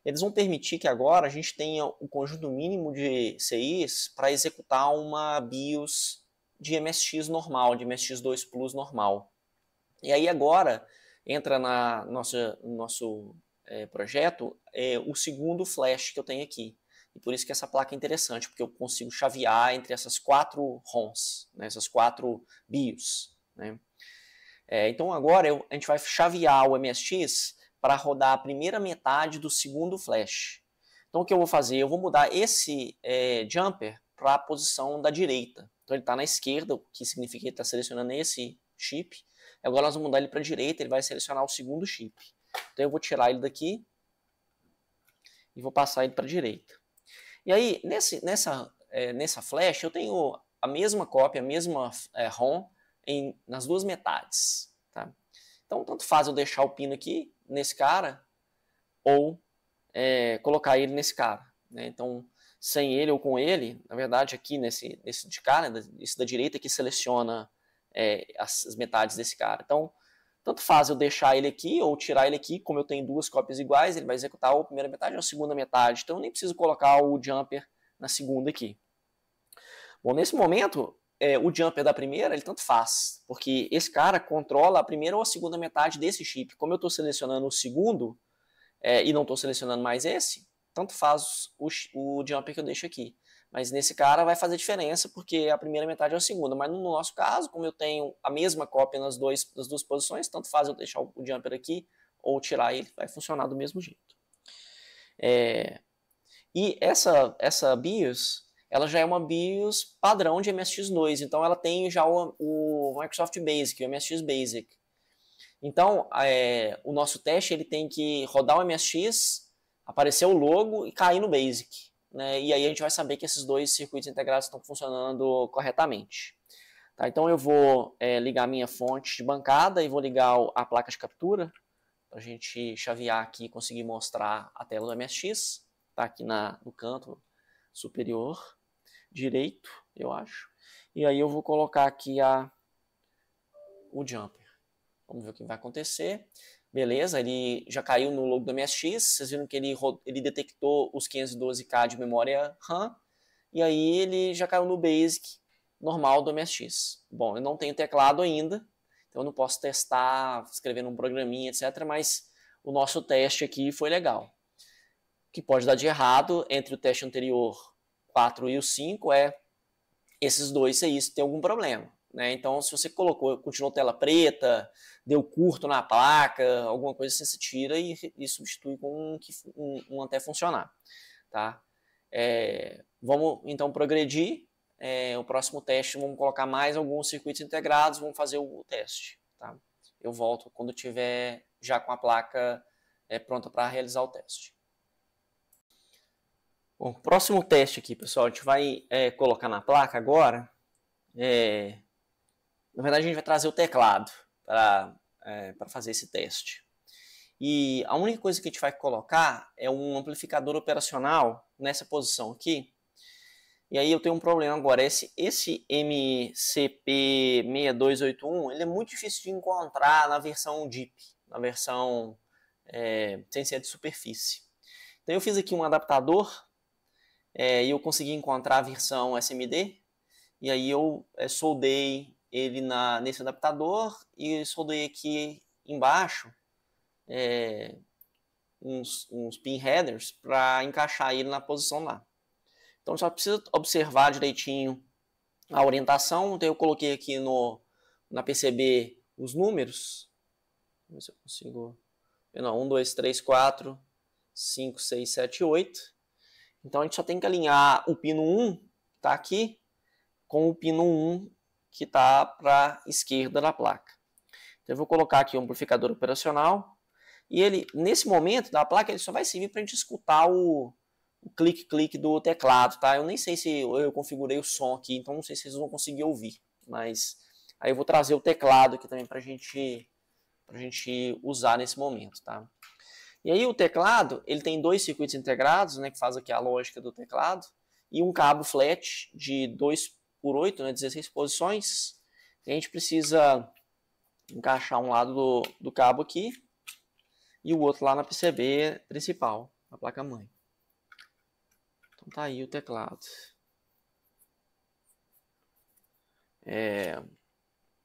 Speaker 1: Eles vão permitir que agora a gente tenha o conjunto mínimo de CIs para executar uma BIOS de MSX normal, de MSX2 Plus normal. E aí agora entra no nosso projeto o segundo flash que eu tenho aqui. E por isso que essa placa é interessante, porque eu consigo chavear entre essas 4 ROMs, né, essas 4 BIOS. Né? Então agora a gente vai chavear o MSX para rodar a primeira metade do segundo flash. Então o que eu vou fazer? Eu vou mudar esse jumper para a posição da direita. Então ele está na esquerda, o que significa que ele está selecionando esse chip. Agora nós vamos mudar ele para a direita, ele vai selecionar o segundo chip. Então eu vou tirar ele daqui e vou passar ele para a direita. E aí, nessa flash, eu tenho a mesma cópia, a mesma ROM nas duas metades. Tá? Então, tanto faz eu deixar o pino aqui, nesse cara, ou colocar ele nesse cara. Né? Então, sem ele ou com ele, na verdade, aqui nesse de cá, né, esse da direita, que seleciona as metades desse cara. Então, tanto faz eu deixar ele aqui ou tirar ele aqui, como eu tenho duas cópias iguais, ele vai executar ou a primeira metade ou a segunda metade. Então eu nem preciso colocar o jumper na segunda aqui. Bom, nesse momento, o jumper da primeira, ele tanto faz, porque esse cara controla a primeira ou a segunda metade desse chip. Como eu estou selecionando o segundo e não estou selecionando mais esse, tanto faz o jumper que eu deixo aqui. Mas nesse cara vai fazer diferença, porque a primeira metade é a segunda. Mas no nosso caso, como eu tenho a mesma cópia nas duas posições, tanto faz eu deixar o jumper aqui ou tirar ele, vai funcionar do mesmo jeito. E essa BIOS, ela já é uma BIOS padrão de MSX2. Então ela tem já o Microsoft Basic, o MSX Basic. Então o nosso teste ele tem que rodar o MSX, aparecer o logo e cair no Basic. Né? E aí a gente vai saber que esses dois circuitos integrados estão funcionando corretamente. Tá? Então eu vou ligar a minha fonte de bancada e vou ligar a placa de captura para a gente chavear aqui e conseguir mostrar a tela do MSX. Tá aqui no canto superior direito, eu acho. E aí eu vou colocar aqui o jumper. Vamos ver o que vai acontecer. Beleza, ele já caiu no logo do MSX, vocês viram que ele detectou os 512K de memória RAM, e aí ele já caiu no BASIC normal do MSX. Bom, eu não tenho teclado ainda, então eu não posso testar, escrever num programinha, etc., mas o nosso teste aqui foi legal. O que pode dar de errado entre o teste anterior 4 e o 5 esses dois se isso tem algum problema. Né? Então, se você continuou tela preta, deu curto na placa, alguma coisa assim, você tira e substitui com um até funcionar. Tá? Vamos então progredir. O próximo teste, vamos colocar mais alguns circuitos integrados, vamos fazer o teste. Tá? Eu volto quando estiver já com a placa pronta para realizar o teste. Bom, próximo teste aqui, pessoal, a gente vai colocar na placa agora. Na verdade, a gente vai trazer o teclado para fazer esse teste. E a única coisa que a gente vai colocar é um amplificador operacional nessa posição aqui. E aí eu tenho um problema agora. Esse MCP6281, ele é muito difícil de encontrar na versão DIP, na versão sem ser de superfície. Então eu fiz aqui um adaptador e eu consegui encontrar a versão SMD. E aí eu soldei ele nesse adaptador e soldei aqui embaixo uns pin headers para encaixar ele na posição lá. Então só precisa observar direitinho a orientação. Então eu coloquei aqui na PCB os números. Vamos ver se eu consigo. Não, 1, 2, 3, 4, 5, 6, 7, 8. Então a gente só tem que alinhar o pino 1, que está aqui, com o pino 1 que está para a esquerda da placa. Então eu vou colocar aqui o amplificador operacional e ele, nesse momento da placa, ele só vai servir para a gente escutar o clique-clique do teclado, tá? Eu nem sei se eu configurei o som aqui, então não sei se vocês vão conseguir ouvir, mas aí eu vou trazer o teclado aqui também para a gente usar nesse momento, tá? E aí o teclado, ele tem dois circuitos integrados, né, que faz aqui a lógica do teclado, e um cabo flat de 2x8, né, 16 posições. E a gente precisa encaixar um lado do cabo aqui e o outro lá na PCB principal, na placa-mãe. Então tá aí o teclado.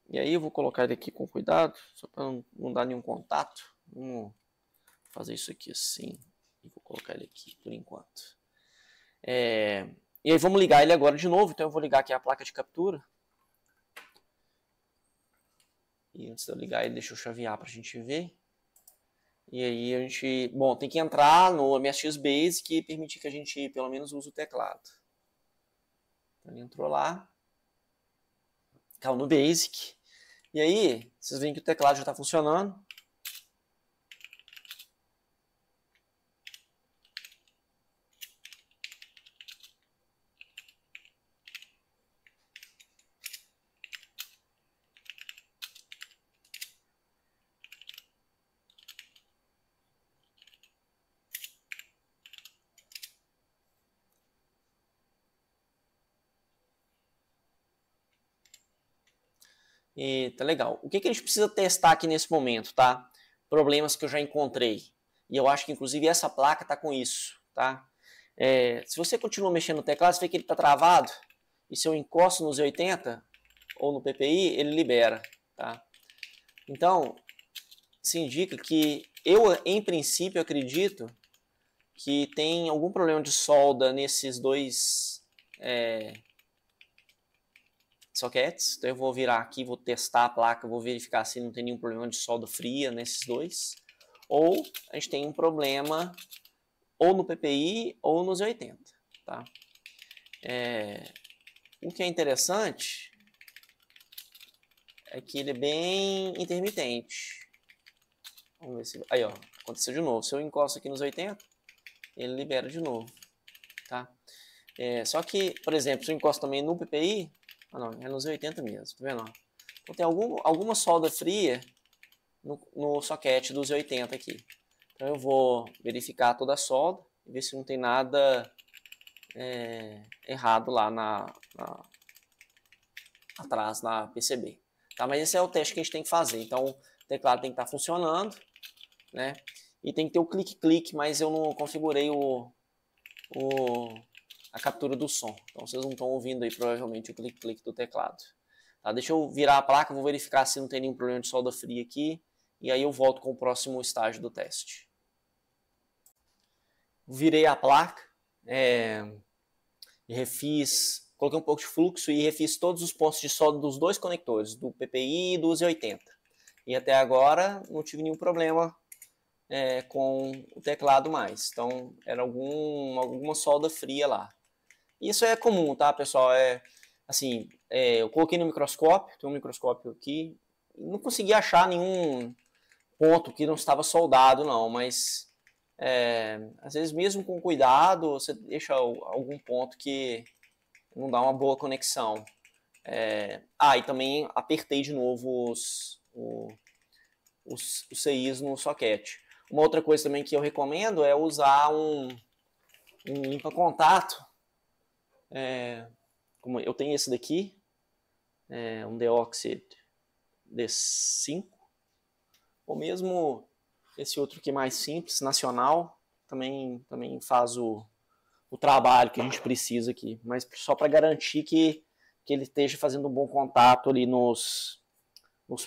Speaker 1: E aí eu vou colocar ele aqui com cuidado, só para não dar nenhum contato. Vamos fazer isso aqui assim. E vou colocar ele aqui por enquanto. E aí vamos ligar ele agora de novo. Então eu vou ligar aqui a placa de captura. E antes de eu ligar ele, deixa eu chavear para a gente ver. E aí a gente... Bom, tem que entrar no MSX Basic e permitir que a gente pelo menos use o teclado. Então ele entrou lá. Caiu no Basic. E aí, vocês veem que o teclado já está funcionando. E tá legal. O que a gente precisa testar aqui nesse momento, tá? Problemas que eu já encontrei. E eu acho que inclusive essa placa tá com isso, tá? Se você continua mexendo no teclado, você vê que ele tá travado. E se eu encosto no Z80 ou no PPI, ele libera, tá? Então, isso indica que eu, em princípio, acredito que tem algum problema de solda nesses dois sockets. Então eu vou virar aqui, vou testar a placa, vou verificar se não tem nenhum problema de solda fria nesses dois. Ou a gente tem um problema ou no PPI ou no Z80, tá? O que é interessante é que ele é bem intermitente. Vamos ver se... Aí, ó, aconteceu de novo. Se eu encosto aqui nos 80, ele libera de novo, tá? Só que, por exemplo, se eu encosto também no PPI... Ah, não, é nos 80 mesmo, tá vendo? Então tem alguma solda fria no socket dos 80 aqui. Então eu vou verificar toda a solda e ver se não tem nada errado lá atrás na PCB. Tá? Mas esse é o teste que a gente tem que fazer. Então o teclado tem que estar funcionando, né? E tem que ter o clique-clique, mas eu não configurei a captura do som. Então vocês não estão ouvindo aí provavelmente o clique-clique do teclado. Tá? Deixa eu virar a placa, vou verificar se não tem nenhum problema de solda fria aqui. E aí eu volto com o próximo estágio do teste. Virei a placa, refiz, coloquei um pouco de fluxo e refiz todos os pontos de solda dos dois conectores, do PPI e do Z80. E até agora não tive nenhum problema com o teclado mais. Então era alguma solda fria lá. Isso é comum, tá, pessoal? Assim, eu coloquei no microscópio, tem um microscópio aqui, não consegui achar nenhum ponto que não estava soldado, não, mas às vezes mesmo com cuidado, você deixa algum ponto que não dá uma boa conexão. E também apertei de novo os CIs no socket. Uma outra coisa também que eu recomendo é usar um limpa-contato. Como eu tenho esse daqui, um Deoxyd D5, ou mesmo esse outro que é mais simples, nacional, também faz o trabalho que a gente precisa aqui, mas só para garantir que ele esteja fazendo um bom contato ali nos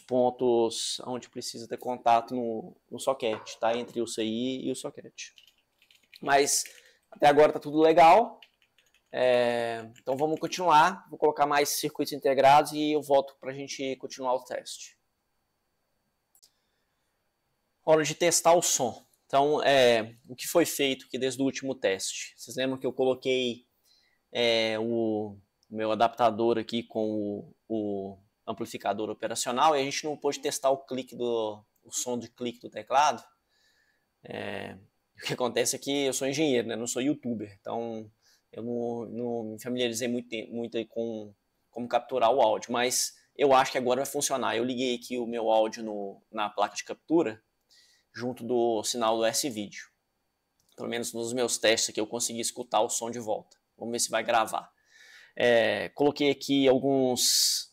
Speaker 1: pontos onde precisa ter contato no socket, tá? Entre o CI e o socket. Mas até agora tá tudo legal. Então vamos continuar. Vou colocar mais circuitos integrados e eu volto para a gente continuar o teste. Hora de testar o som. Então, o que foi feito aqui desde o último teste? Vocês lembram que eu coloquei o meu adaptador aqui com o amplificador operacional e a gente não pôde testar o som de clique do teclado. O que acontece é que eu sou engenheiro, né? Não sou youtuber, então eu não me familiarizei muito aí com como capturar o áudio, mas eu acho que agora vai funcionar. Eu liguei aqui o meu áudio na placa de captura junto do sinal do S-Video. Pelo menos nos meus testes aqui eu consegui escutar o som de volta. Vamos ver se vai gravar. Coloquei aqui alguns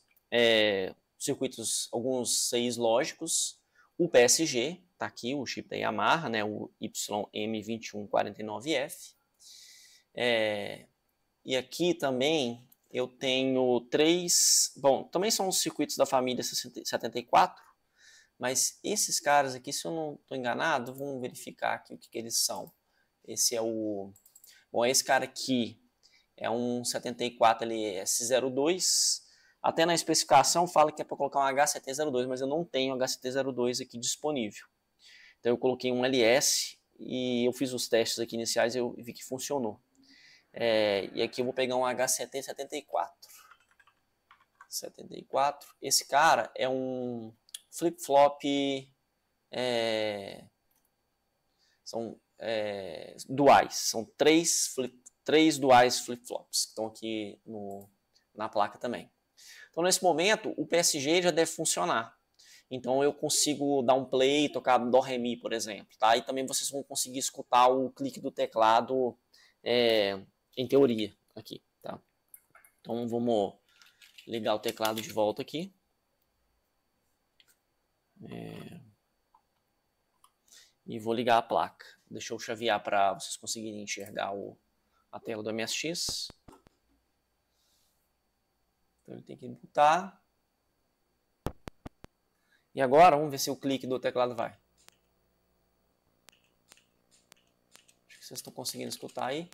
Speaker 1: circuitos, alguns CIs lógicos. O PSG, tá aqui o chip da Yamaha, né, o YM2149F. E aqui também eu tenho 3... Bom, também são os circuitos da família 74, mas esses caras aqui, se eu não estou enganado, vamos verificar aqui o que eles são. Esse é o... Bom, esse cara aqui é um 74 LS02. Até na especificação fala que é para colocar um HCT02, mas eu não tenho HCT02 aqui disponível. Então eu coloquei um LS e eu fiz os testes aqui iniciais e eu vi que funcionou. E aqui eu vou pegar um HCT74. 74. Esse cara é um flip-flop... são duais. São três duais flip-flops que estão aqui na placa também. Então nesse momento o PSG já deve funcionar. Então eu consigo dar um play e tocar Dó, Ré, Mi, por exemplo. Tá? E também vocês vão conseguir escutar o clique do teclado em teoria aqui. Tá? Então vamos ligar o teclado de volta aqui. E vou ligar a placa. Deixa eu chavear para vocês conseguirem enxergar a tela do MSX. Então ele tem que botar. E agora vamos ver se o clique do teclado vai. Acho que vocês estão conseguindo escutar aí.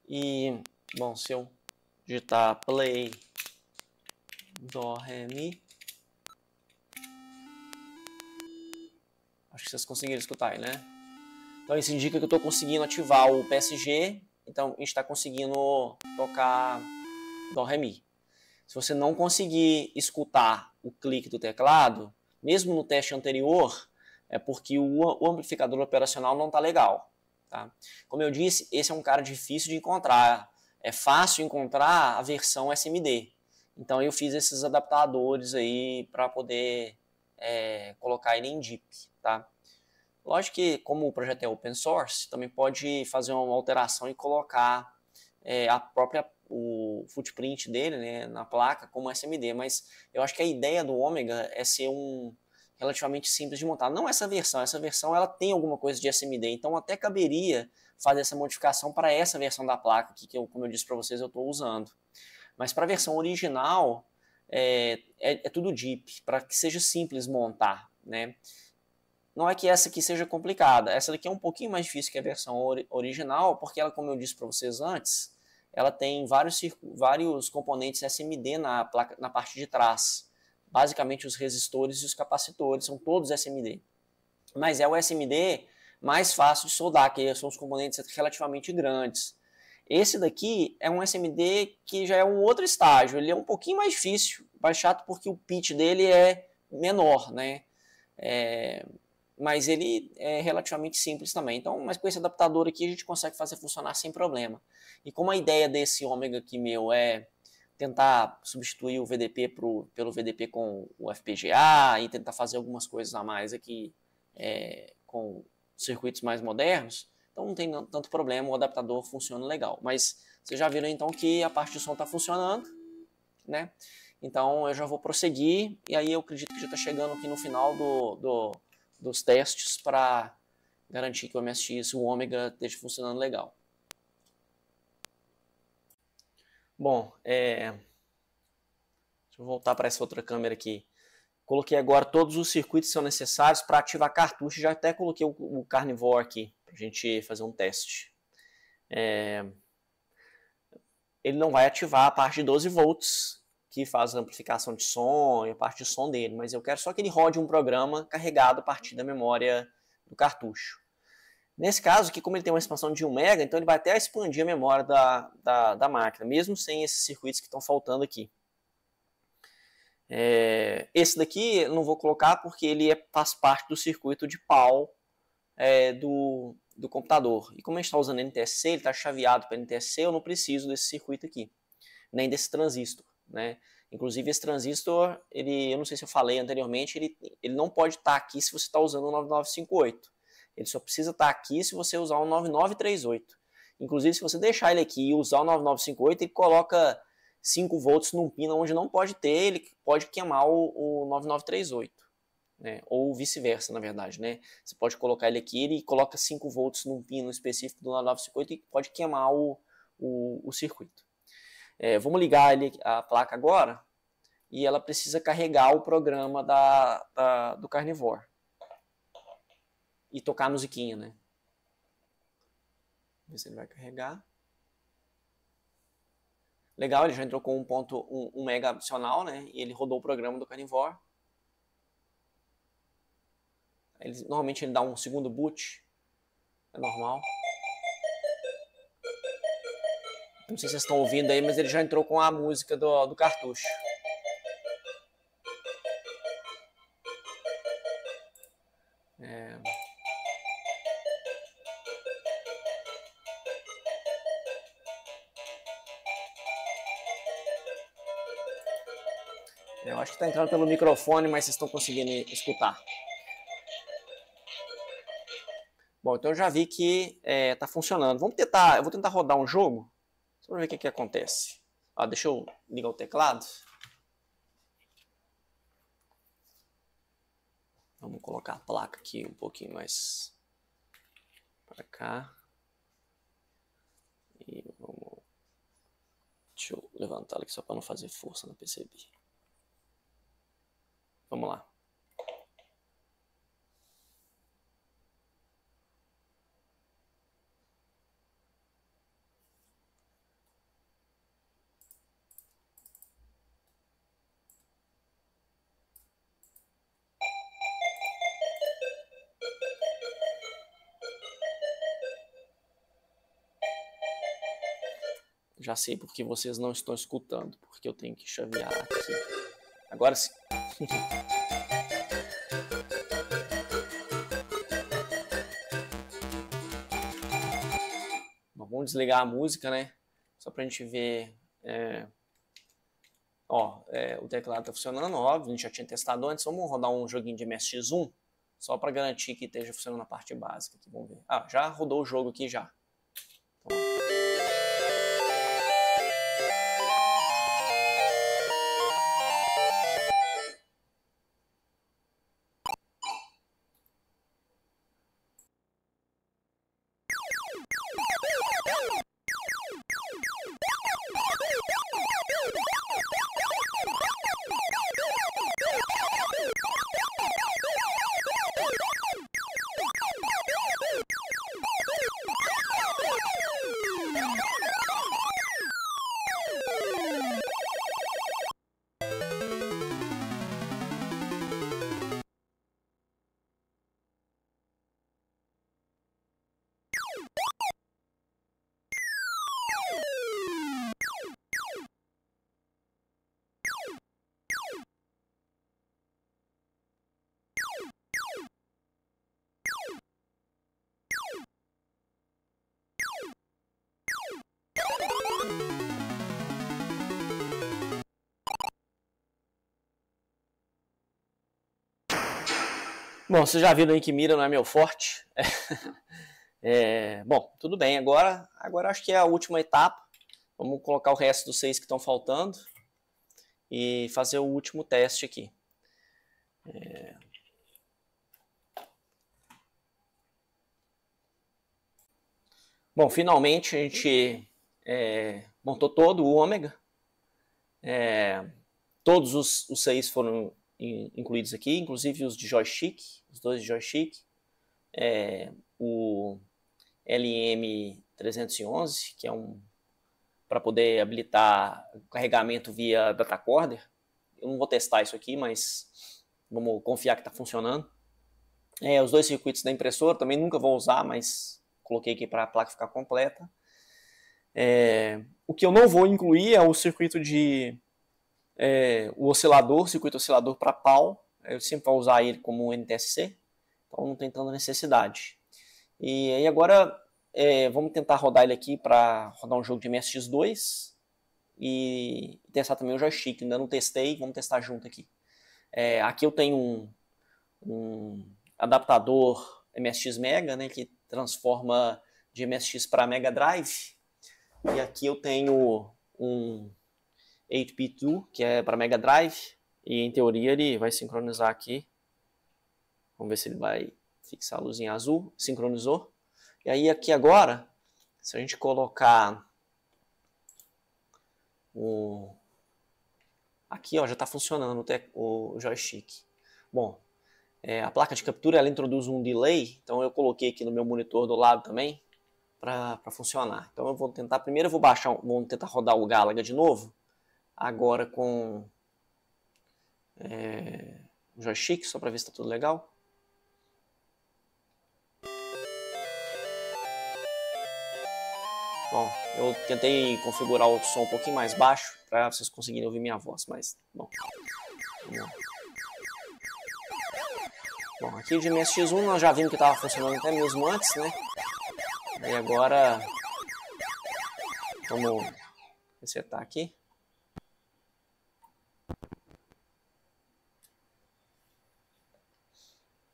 Speaker 1: E, bom, se eu digitar play, Dó, Ré, Mi. Acho que vocês conseguiram escutar aí, né? Então isso indica que eu estou conseguindo ativar o PSG. Então a gente está conseguindo tocar Dó, Ré, Mi. Se você não conseguir escutar o clique do teclado, mesmo no teste anterior, é porque o amplificador operacional não está legal. Tá? Como eu disse, esse é um cara difícil de encontrar. É fácil encontrar a versão SMD. Então eu fiz esses adaptadores aí para poder colocar ele em DIP. Tá? Lógico que, como o projeto é open source, também pode fazer uma alteração e colocar o footprint dele, né, na placa como SMD, mas eu acho que a ideia do Ômega é ser relativamente simples de montar. Não essa versão ela tem alguma coisa de SMD, então até caberia fazer essa modificação para essa versão da placa que como eu disse para vocês, eu estou usando. Mas para a versão original é tudo DIP, para que seja simples montar, né? Não é que essa aqui seja complicada, essa daqui é um pouquinho mais difícil que a versão original, porque ela, como eu disse para vocês antes, ela tem vários componentes SMD na parte de trás. Basicamente os resistores e os capacitores são todos SMD. Mas é o SMD mais fácil de soldar, que são os componentes relativamente grandes. Esse daqui é um SMD que já é um outro estágio, ele é um pouquinho mais difícil, mais chato porque o pitch dele é menor, né? Mas ele é relativamente simples também. Então, mas com esse adaptador aqui a gente consegue fazer funcionar sem problema. E como a ideia desse Ômega aqui meu é tentar substituir o VDP pelo VDP com o FPGA e tentar fazer algumas coisas a mais aqui com circuitos mais modernos, então não tem tanto problema, o adaptador funciona legal. Mas vocês já viram então que a parte de som está funcionando, né? Então eu já vou prosseguir e aí eu acredito que já está chegando aqui no final dos testes para garantir que o MSX, o Ômega, esteja funcionando legal. Bom, deixa eu voltar para essa outra câmera aqui. Coloquei agora todos os circuitos que são necessários para ativar cartucho. Já até coloquei o Carnivore aqui para a gente fazer um teste. Ele não vai ativar a parte de 12 volts, que faz a amplificação de som e a parte de som dele, mas eu quero só que ele rode um programa carregado a partir da memória do cartucho. Nesse caso aqui, como ele tem uma expansão de 1 MB, então ele vai até expandir a memória da máquina, mesmo sem esses circuitos que estão faltando aqui. Esse daqui eu não vou colocar porque ele faz parte do circuito de pau do computador. E como a gente está usando NTSC, ele está chaveado para NTSC, eu não preciso desse circuito aqui, nem desse transistor, né? Inclusive esse transistor, eu não sei se eu falei anteriormente, ele não pode estar aqui se você está usando o 9958. Ele só precisa estar aqui se você usar o 9938. Inclusive, se você deixar ele aqui e usar o 9958, ele coloca 5 volts num pino onde não pode ter, ele pode queimar o 9938. Né? Ou vice-versa, na verdade. Né? Você pode colocar ele aqui, ele coloca 5 volts num pino específico do 9958 e pode queimar o circuito. Vamos ligar a placa agora e ela precisa carregar o programa do Carnivore e tocar a musiquinha, né? Ver se ele vai carregar. Legal, ele já entrou com 1 mega adicional, né? E ele rodou o programa do Carnivore. Normalmente ele dá um segundo boot. É normal. Não sei se vocês estão ouvindo aí, mas ele já entrou com a música do cartucho. Eu acho que está entrando pelo microfone, mas vocês estão conseguindo escutar. Bom, então eu já vi que está funcionando. Eu vou tentar rodar um jogo, só para ver o que acontece. Deixa eu ligar o teclado. Vamos colocar a placa aqui um pouquinho mais para cá. E deixa eu levantar aqui só para não fazer força no PCB. Vamos lá. Já sei porque vocês não estão escutando, porque eu tenho que chavear aqui. Agora sim. Bom, vamos desligar a música, né? Só pra gente ver. O teclado tá funcionando, óbvio, a gente já tinha testado antes. Vamos rodar um joguinho de MSX1, só para garantir que esteja funcionando na parte básica aqui. Vamos ver. Já rodou o jogo aqui já. Então, bom, vocês já viram aí que mira não é meu forte. Bom, tudo bem. Agora acho que é a última etapa. Vamos colocar o resto dos 6 que estão faltando e fazer o último teste aqui. Bom, finalmente a gente montou todo o ômega. Todos os 6 foram incluídos aqui, inclusive os de joystick, os 2 de joystick. O LM311, que é para poder habilitar o carregamento via datacorder. Eu não vou testar isso aqui, mas vamos confiar que está funcionando. Os 2 circuitos da impressora, também nunca vou usar, mas coloquei aqui para a placa ficar completa. O que eu não vou incluir é o circuito o circuito oscilador para pau. Eu sempre vou usar ele como NTSC, então não tem tanta necessidade. E aí agora vamos tentar rodar ele aqui para rodar um jogo de MSX2 e testar também o joystick. Ainda não testei, vamos testar junto aqui. Aqui eu tenho um adaptador MSX Mega, né, que transforma de MSX para Mega Drive. E aqui eu tenho um 8P2, que é para Mega Drive. E em teoria ele vai sincronizar aqui. Vamos ver se ele vai fixar a luzinha azul. Sincronizou. E aí aqui agora, se a gente colocar Aqui, ó, já está funcionando o joystick. Bom, a placa de captura ela introduz um delay, então eu coloquei aqui no meu monitor do lado também para funcionar. Então eu vou tentar, primeiro eu vou tentar rodar o Galaga de novo, agora com o joystick, só para ver se está tudo legal. Bom, eu tentei configurar o som um pouquinho mais baixo para vocês conseguirem ouvir minha voz, mas bom. Bom, aqui o de MSX1 nós já vimos que estava funcionando até mesmo antes, né? E agora vamos resetar aqui.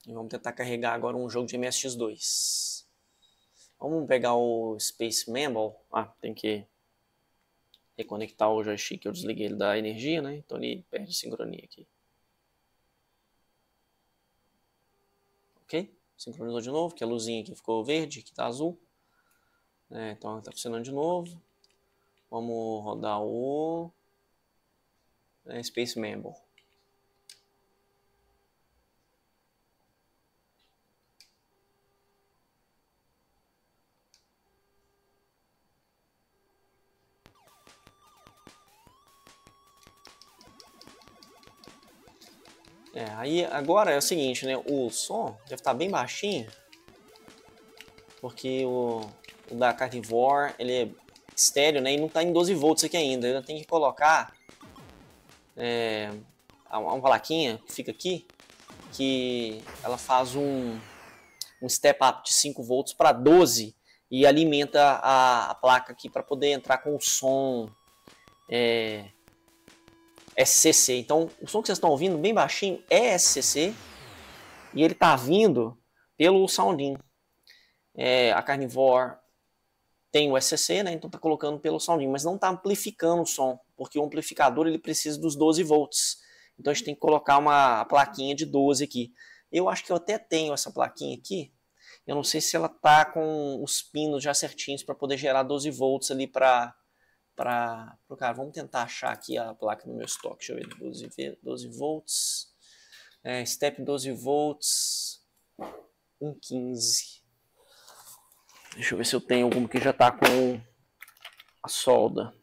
Speaker 1: E vamos tentar carregar agora um jogo de MSX2. Vamos pegar o Space Mammal. Tem que reconectar o joystick. Eu desliguei ele da energia, né? Então ele perde sincronia aqui. Ok? Sincronizou de novo, que a luzinha aqui ficou verde, aqui está azul. Então está funcionando de novo. Vamos rodar o Space Mammal. Aí agora é o seguinte, né? O som deve estar bem baixinho, porque o da Carnivore ele é estéreo, né? E não está em 12 volts aqui ainda. Eu tenho que colocar uma plaquinha que fica aqui, que ela faz um step up de 5 volts para 12 e alimenta a placa aqui para poder entrar com o som SCC. Então, o som que vocês estão ouvindo bem baixinho é SCC e ele está vindo pelo Soundin. A Carnivore tem o SCC, né? Então está colocando pelo Soundin, mas não está amplificando o som, porque o amplificador ele precisa dos 12 volts. Então a gente tem que colocar uma plaquinha de 12 aqui. Eu acho que eu até tenho essa plaquinha aqui. Eu não sei se ela tá com os pinos já certinhos para poder gerar 12 volts ali para o cara. Vamos tentar achar aqui a placa no meu estoque. Deixa eu ver. 12 volts. Step 12 volts. 1.15. Deixa eu ver se eu tenho alguma que já tá com a solda.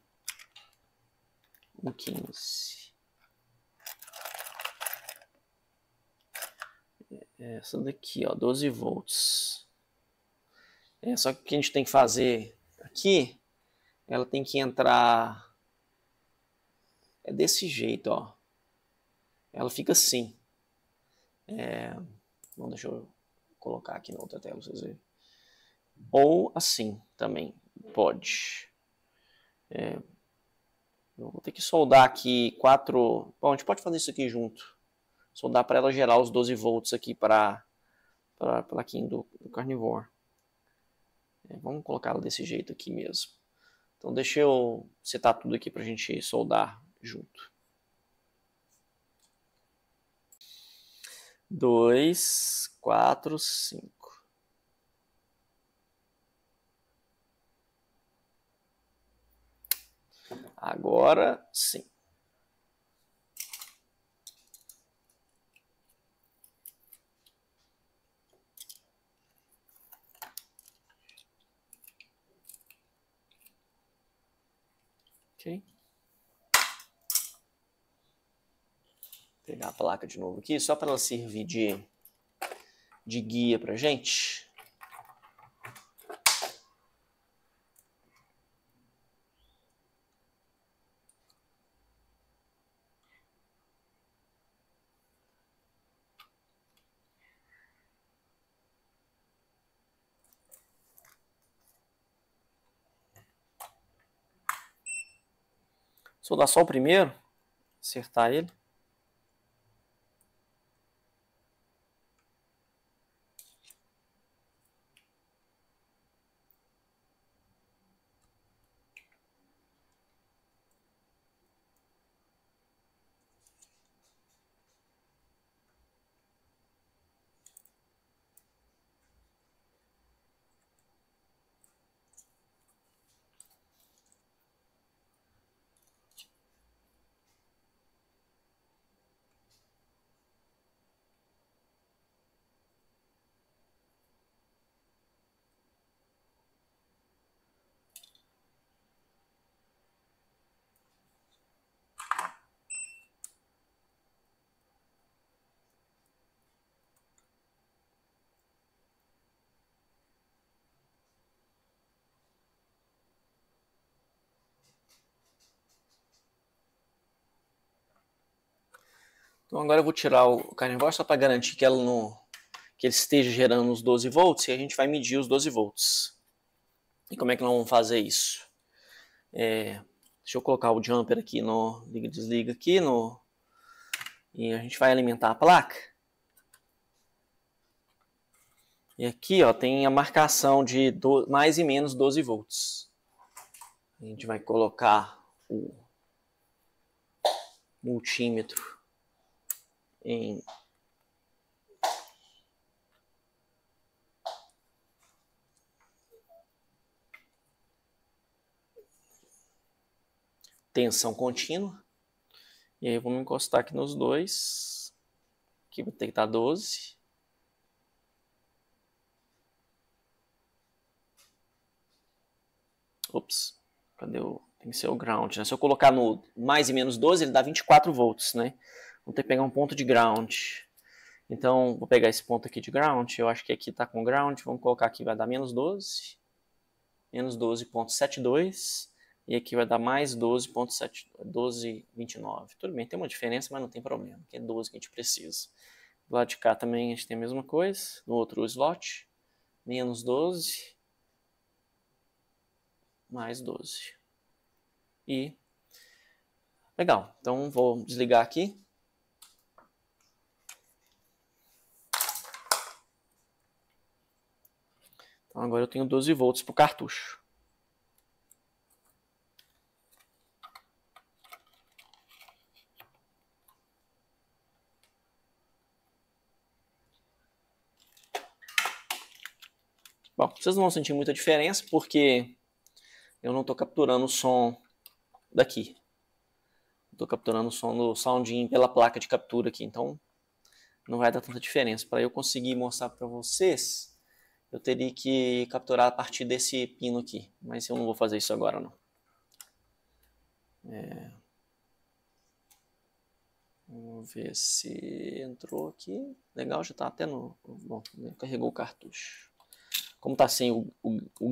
Speaker 1: 1.15. Essa daqui, ó, 12 volts. Só que o que a gente tem que fazer aqui, ela tem que entrar desse jeito, ó. Ela fica assim. Bom, deixa eu colocar aqui na outra tela pra vocês verem. Ou assim também pode. Eu vou ter que soldar aqui 4. Bom, a gente pode fazer isso aqui junto. Soldar para ela gerar os 12 volts aqui para a plaquinha do Carnivore. Vamos colocar ela desse jeito aqui mesmo. Então deixa eu setar tudo aqui para a gente soldar junto. 2, 4, 5. Agora sim. Ok. Vou pegar a placa de novo aqui, só para ela servir de guia para gente. Soldar só o primeiro, acertar ele. Então agora eu vou tirar o carne voz só para garantir que que ele esteja gerando os 12 volts e a gente vai medir os 12 volts. E como é que nós vamos fazer isso? Deixa eu colocar o jumper aqui no liga e desliga aqui e a gente vai alimentar a placa. E aqui ó, tem a marcação de mais e menos 12 volts. A gente vai colocar o multímetro em tensão contínua. E aí vamos encostar aqui nos dois. Aqui vai ter que estar 12. Ops, cadê o... Tem que ser o ground, né? Se eu colocar no mais e menos 12, ele dá 24 volts, né? Vou ter que pegar um ponto de ground. Então, vou pegar esse ponto aqui de ground. Eu acho que aqui está com ground. Vamos colocar aqui, vai dar menos 12. Menos 12,72. E aqui vai dar mais 12,29. Tudo bem, tem uma diferença, mas não tem problema. Que é 12 que a gente precisa. Do lado de cá também a gente tem a mesma coisa. No outro slot. Menos 12. Mais 12. E legal, então vou desligar aqui. Então agora eu tenho 12 volts para o cartucho. Bom, vocês não vão sentir muita diferença porque eu não estou capturando o som daqui. Estou capturando o som do soundinho pela placa de captura aqui, então não vai dar tanta diferença. Para eu conseguir mostrar para vocês, eu teria que capturar a partir desse pino aqui, mas eu não vou fazer isso agora não. Vamos ver se entrou aqui. Legal, já está até no... Bom, carregou o cartucho. Como está sem o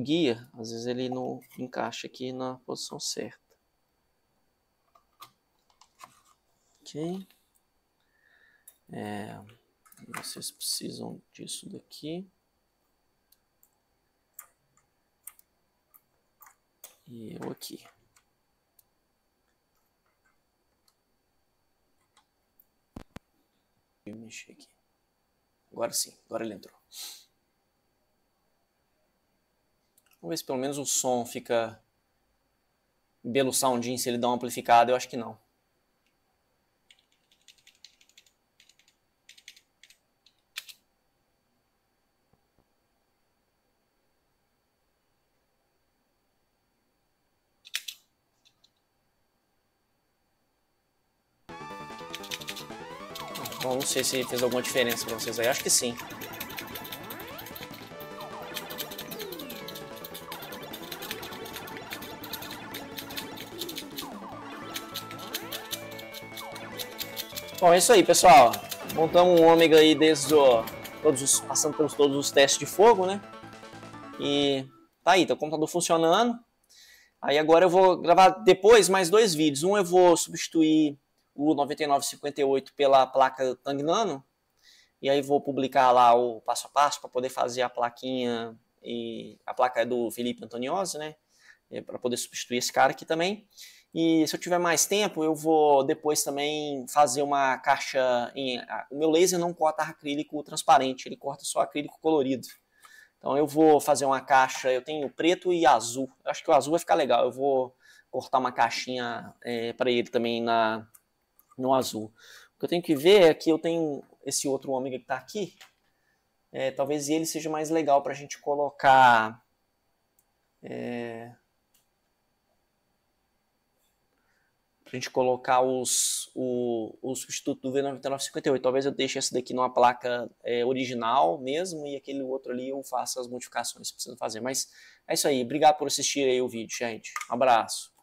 Speaker 1: guia, às vezes ele não encaixa aqui na posição certa. Ok. Vocês precisam disso daqui. E eu aqui. Vou mexer aqui. Agora sim, agora ele entrou. Vamos ver se pelo menos o som fica pelo soundinho, se ele dá uma amplificada. Eu acho que não. Bom, não sei se fez alguma diferença para vocês aí. Acho que sim. Bom, é isso aí, pessoal. Montamos um ômega aí desde passando pelos todos os testes de fogo, né? E tá aí, tá o computador funcionando. Aí agora eu vou gravar depois mais 2 vídeos. Um eu vou substituir o 9958 pela placa Tang Nano. E aí vou publicar lá o passo a passo para poder fazer a plaquinha. E a placa é do Felipe Antoniozzi, né? Para poder substituir esse cara aqui também. E se eu tiver mais tempo, eu vou depois também fazer uma caixa... O meu laser não corta acrílico transparente, ele corta só acrílico colorido. Então eu vou fazer uma caixa, eu tenho preto e azul. Eu acho que o azul vai ficar legal, eu vou cortar uma caixinha para ele também no azul. O que eu tenho que ver é que eu tenho esse outro ômega que está aqui. Talvez ele seja mais legal para a gente colocar... o substituto do V9958. Talvez eu deixe esse daqui numa placa original mesmo, e aquele outro ali eu faço as modificações que preciso fazer. Mas é isso aí. Obrigado por assistir aí o vídeo, gente. Um abraço.